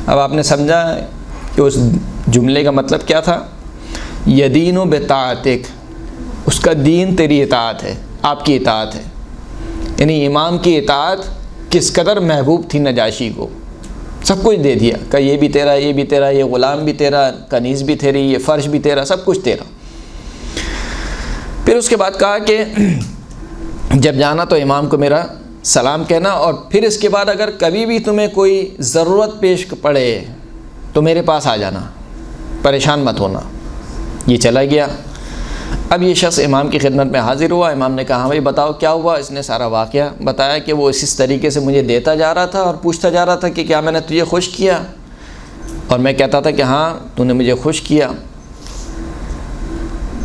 اب آپ نے سمجھا کہ اس جملے کا مطلب کیا تھا؟ یدین بطاعتک، اس کا دین تیری اطاعت ہے، آپ کی اطاعت ہے۔ یعنی امام کی اطاعت کس قدر محبوب تھی نجاشی کو، سب کچھ دے دیا کہ یہ بھی تیرا، یہ بھی تیرا، یہ غلام بھی تیرا، کنیز بھی تیری، یہ فرش بھی تیرا، سب کچھ تیرا۔ پھر اس کے بعد کہا کہ جب جانا تو امام کو میرا سلام کہنا، اور پھر اس کے بعد اگر کبھی بھی تمہیں کوئی ضرورت پیش پڑے تو میرے پاس آ جانا، پریشان مت ہونا۔ یہ چلا گیا۔ اب یہ شخص امام کی خدمت میں حاضر ہوا۔ امام نے کہا ہاں بھائی بتاؤ کیا ہوا؟ اس نے سارا واقعہ بتایا کہ وہ اس طریقے سے مجھے دیتا جا رہا تھا اور پوچھتا جا رہا تھا کہ کیا میں نے تجھے خوش کیا، اور میں کہتا تھا کہ ہاں تو نے مجھے خوش کیا۔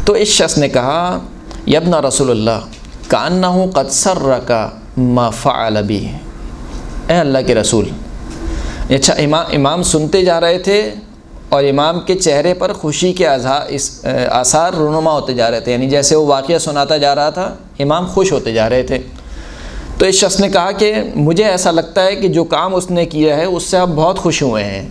تو اس شخص نے کہا یا ابن رسول اللہ کأنہ قد سرک ما فعل بی، اے اللہ کے رسول۔ اچھا، امام سنتے جا رہے تھے اور امام کے چہرے پر خوشی کے آثار رونما ہوتے جا رہے تھے، یعنی جیسے وہ واقعہ سناتا جا رہا تھا امام خوش ہوتے جا رہے تھے۔ تو اس شخص نے کہا کہ مجھے ایسا لگتا ہے کہ جو کام اس نے کیا ہے اس سے آپ بہت خوش ہوئے ہیں۔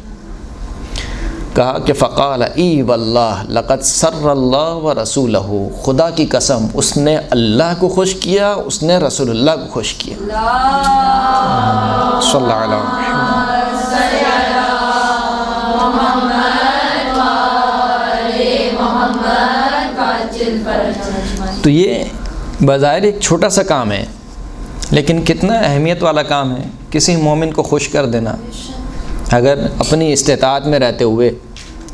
کہا کہ فقال ای واللہ لقد سر اللہ و رسولہ، خدا کی قسم اس نے اللہ کو خوش کیا، اس نے رسول اللہ کو خوش کیا۔ صلی اللہ علیہ وسلم۔ تو یہ بظاہر ایک چھوٹا سا کام ہے، لیکن کتنا اہمیت والا کام ہے، کسی مومن کو خوش کر دینا۔ اگر اپنی استطاعت میں رہتے ہوئے،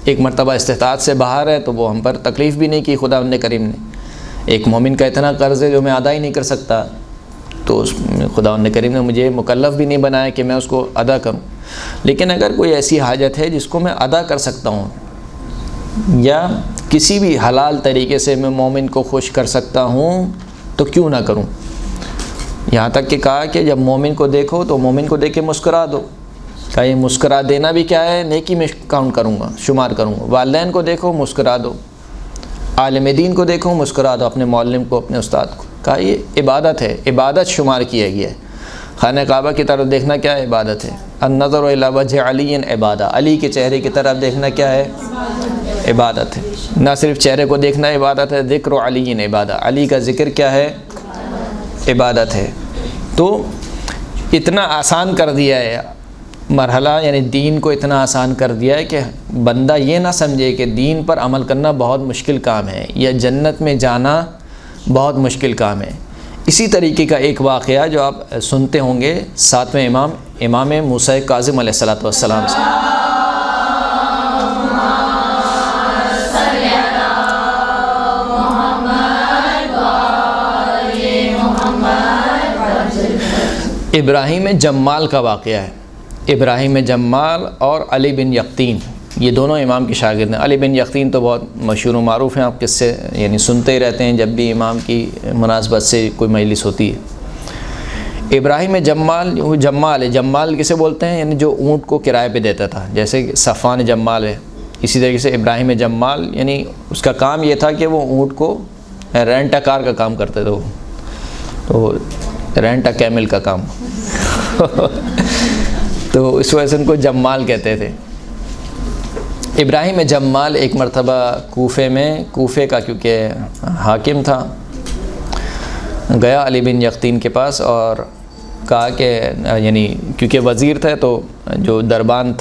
ایک مرتبہ استطاعت سے باہر ہے تو وہ ہم پر تکلیف بھی نہیں کی خدا کریم نے۔ ایک مومن کا اتنا قرض ہے جو میں ادا ہی نہیں کر سکتا، تو خدا کریم نے مجھے مکلف بھی نہیں بنایا کہ میں اس کو ادا کروں۔ لیکن اگر کوئی ایسی حاجت ہے جس کو میں ادا کر سکتا ہوں، یا کسی بھی حلال طریقے سے میں مومن کو خوش کر سکتا ہوں تو کیوں نہ کروں۔ یہاں تک کہ کہا کہ جب مومن کو دیکھو تو مومن کو دیکھ کے مسکرا دو۔ کہا یہ مسکرا دینا بھی کیا ہے، نیکی میں کاؤنٹ کروں گا، شمار کروں گا۔ والدین کو دیکھو مسکرا دو، عالم دین کو دیکھو مسکرا دو، اپنے معلم کو، اپنے استاد کو۔ کہا یہ عبادت ہے، عبادت شمار کیا گیا ہے۔ خانہ کعبہ کی طرف دیکھنا کیا ہے؟ عبادت ہے۔ النظر الی وجہ علی عبادہ، علی کے چہرے کی طرف دیکھنا کیا ہے؟ عبادت ہے۔ نہ صرف چہرے کو دیکھنا عبادت ہے، ذکر علی عبادہ، علی کا ذکر کیا ہے؟ عبادت ہے۔ تو اتنا آسان کر دیا ہے مرحلہ، یعنی دین کو اتنا آسان کر دیا ہے کہ بندہ یہ نہ سمجھے کہ دین پر عمل کرنا بہت مشکل کام ہے یا جنت میں جانا بہت مشکل کام ہے۔ اسی طریقے کا ایک واقعہ جو آپ سنتے ہوں گے ساتویں امام موسیٰ کاظم علیہ السلام سے۔ ابراہیم جمال کا واقعہ ہے۔ ابراہیم جمال اور علی بن یقطین، یہ دونوں امام کے شاگرد ہیں۔ علی بن یقطین تو بہت مشہور و معروف ہیں، آپ کس سے یعنی سنتے ہی رہتے ہیں جب بھی امام کی مناسبت سے کوئی مجلس ہوتی ہے۔ ابراہیم جمال کسے بولتے ہیں؟ یعنی جو اونٹ کو کرائے پہ دیتا تھا، جیسے کہ صفوان جمال ہے، اسی طریقے سے ابراہیم جمال، یعنی اس کا کام یہ تھا کہ وہ اونٹ کو رینٹ اے کار کا کام کرتے تھے، تو رینٹ اے کیمل کا کام تو اس وجہ سے ان کو جمال کہتے تھے۔ ابراہیم جمال ایک مرتبہ کوفے کا کیونکہ حاکم تھا، گیا علی بن یقطین کے پاس اور کہا کہ یعنی کیونکہ وزیر تھے تو جو دربان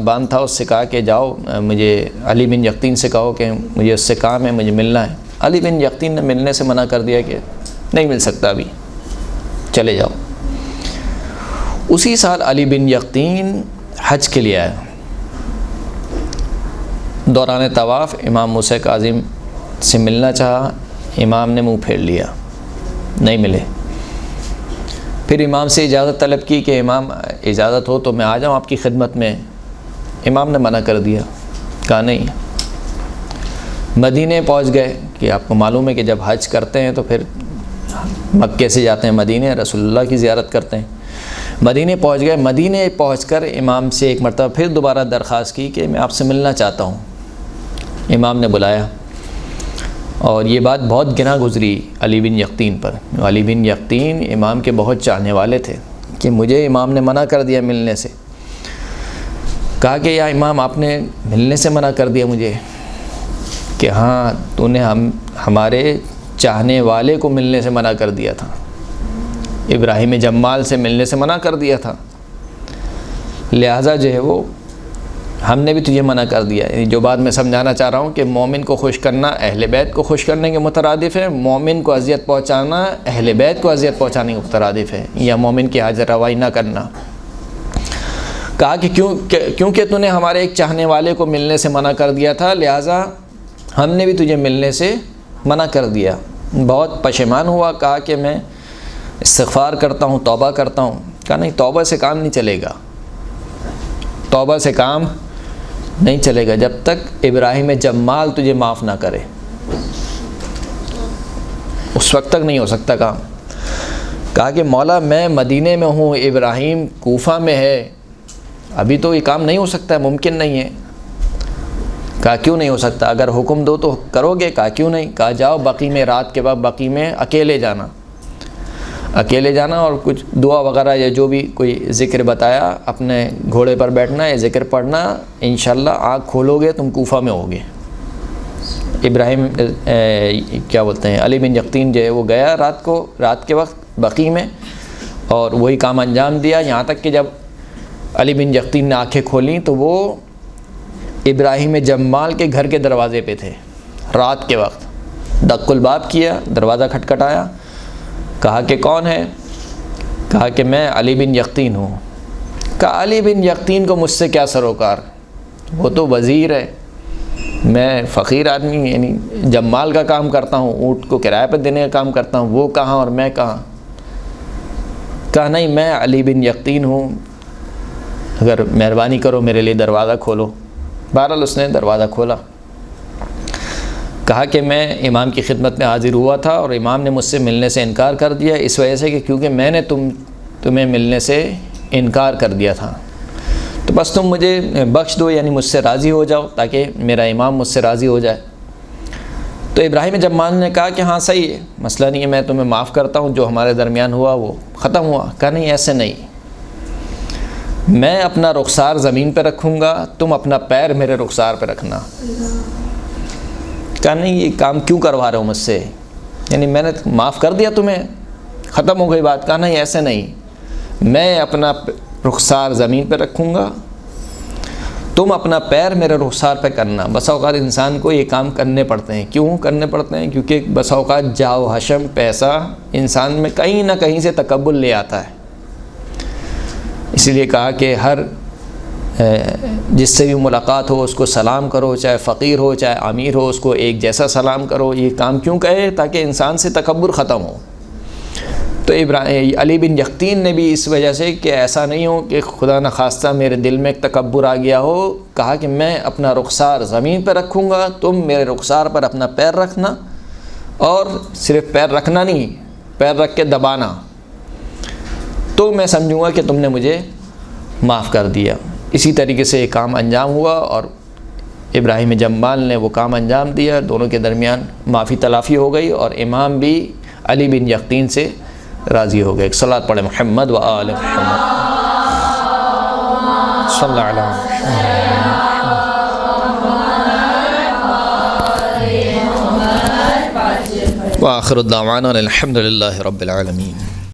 بان تھا اس سے کہا کہ جاؤ مجھے علی بن یقطین سے کہو کہ مجھے اس سے کام ہے، مجھے ملنا ہے۔ علی بن یقطین نے ملنے سے منع کر دیا کہ نہیں مل سکتا ابھی، چلے جاؤ۔ اسی سال علی بن یقطین حج کے لیے آیا۔ دوران طواف امام موسیٰ کاظم سے ملنا چاہا، امام نے منہ پھیر لیا، نہیں ملے۔ پھر امام سے اجازت طلب کی کہ امام اجازت ہو تو میں آ جاؤں آپ کی خدمت میں۔ امام نے منع کر دیا، کہا نہیں۔ مدینے پہنچ گئے کہ آپ کو معلوم ہے کہ جب حج کرتے ہیں تو پھر مکے سے جاتے ہیں مدینے، رسول اللہ کی زیارت کرتے ہیں۔ مدینے پہنچ گئے۔ مدینے پہنچ کر امام سے ایک مرتبہ پھر دوبارہ درخواست کی کہ میں آپ سے ملنا چاہتا ہوں۔ امام نے بلایا اور یہ بات بہت گنا گزری علی بن یقطین پر۔ علی بن یقطین امام کے بہت چاہنے والے تھے کہ مجھے امام نے منع کر دیا ملنے سے۔ کہا کہ یا امام آپ نے ملنے سے منع کر دیا مجھے کہ ہاں تو نے ہمارے چاہنے والے کو ملنے سے منع کر دیا تھا، ابراہیم جمال سے ملنے سے منع کر دیا تھا، لہٰذا جو ہے وہ ہم نے بھی تجھے منع کر دیا. یعنی جو بات میں سمجھانا چاہ رہا ہوں کہ مومن کو خوش کرنا اہل بیت کو خوش کرنے کے مترادف ہے، مومن کو اذیت پہنچانا اہل بیت کو اذیت پہنچانے کے مترادف ہے، یا مومن کی حاضر روائی نہ کرنا. کہا کہ کیونکہ تو نے ہمارے ایک چاہنے والے کو ملنے سے منع کر دیا تھا، لہٰذا ہم نے بھی تجھے ملنے سے منع کر دیا. بہت پشیمان ہوا، کہا کہ میں استغفار کرتا ہوں، توبہ کرتا ہوں. کہا نہیں، توبہ سے کام نہیں چلے گا، توبہ سے کام نہیں چلے گا جب تک ابراہیم جمال تجھے معاف نہ کرے، اس وقت تک نہیں ہو سکتا کام. کہا کہ مولا میں مدینے میں ہوں، ابراہیم کوفہ میں ہے، ابھی تو یہ کام نہیں ہو سکتا ہے، ممکن نہیں ہے. کہا کیوں نہیں ہو سکتا؟ اگر حکم دو تو کرو گے؟ کہا کیوں نہیں. کہا جاؤ بقی میں، رات کے وقت بقی میں اکیلے جانا اور کچھ دعا وغیرہ یا جو بھی کوئی ذکر بتایا، اپنے گھوڑے پر بیٹھنا ہے، ذکر پڑھنا، انشاءاللہ آنکھ کھولو گے تم کوفہ میں ہوگے. ابراہیم کیا بولتے ہیں، علی بن یقطین جو ہے وہ گیا رات کے وقت بقی میں، اور وہی کام انجام دیا. یہاں تک کہ جب علی بن یقطین نے آنکھیں کھولیں تو وہ ابراہیم جمال کے گھر کے دروازے پہ تھے. رات کے وقت دق الباب کیا، دروازہ کھٹکھٹایا. کہا کہ کون ہے؟ کہا کہ میں علی بن یقطین ہوں. کہا علی بن یقطین کو مجھ سے کیا سروکار، وہ تو وزیر ہے، میں فقیر آدمی، یعنی جمال کا کام کرتا ہوں، اونٹ کو کرایہ پہ دینے کا کام کرتا ہوں، وہ کہاں اور میں کہاں. کہا نہیں، میں علی بن یقطین ہوں، اگر مہربانی کرو میرے لیے دروازہ کھولو. بہرحال اس نے دروازہ کھولا. کہا کہ میں امام کی خدمت میں حاضر ہوا تھا اور امام نے مجھ سے ملنے سے انکار کر دیا، اس وجہ سے کہ کیونکہ میں نے تمہیں ملنے سے انکار کر دیا تھا، تو بس تم مجھے بخش دو، یعنی مجھ سے راضی ہو جاؤ تاکہ میرا امام مجھ سے راضی ہو جائے. تو ابراہیم جمال نے کہا کہ ہاں صحیح ہے، مسئلہ نہیں ہے، میں تمہیں معاف کرتا ہوں، جو ہمارے درمیان ہوا وہ ختم ہوا. کہا نہیں، ایسے نہیں، میں اپنا رخسار زمین پہ رکھوں گا، تم اپنا پیر میرے رخسار پہ رکھنا. کہا نہیں، یہ کام کیوں کروا رہے ہو مجھ سے، یعنی میں نے معاف کر دیا تمہیں، ختم ہو گئی بات. کہا نہیں، ایسے نہیں، میں اپنا رخسار زمین پہ رکھوں گا، تم اپنا پیر میرے رخسار پہ کرنا. بسا اوقات انسان کو یہ کام کرنے پڑتے ہیں. کیوں کرنے پڑتے ہیں؟ کیونکہ بسا اوقات جاہ و حشم، پیسہ انسان میں کہیں نہ کہیں سے تکبر لے آتا ہے. اسی لیے کہا کہ ہر جس سے بھی ملاقات ہو اس کو سلام کرو، چاہے فقیر ہو چاہے امیر ہو، اس کو ایک جیسا سلام کرو. یہ کام کیوں کہے؟ تاکہ انسان سے تکبر ختم ہو. تو علی بن یقطین نے بھی اس وجہ سے کہ ایسا نہیں ہو کہ خدا نخواستہ میرے دل میں ایک تکبر آ گیا ہو، کہا کہ میں اپنا رخسار زمین پہ رکھوں گا، تم میرے رخسار پر اپنا پیر رکھنا، اور صرف پیر رکھنا نہیں، پیر رکھ کے دبانا، تو میں سمجھوں گا کہ تم نے مجھے معاف کر دیا. اسی طریقے سے یہ کام انجام ہوا اور ابراہیم جمال نے وہ کام انجام دیا، دونوں کے درمیان معافی تلافی ہو گئی اور امام بھی علی بن یقطین سے راضی ہو گئے. صلوات پڑھے محمد و آل محمد صلی اللہ علیہ وسلم. وآخر الدعوانا الحمد للہ رب العالمین.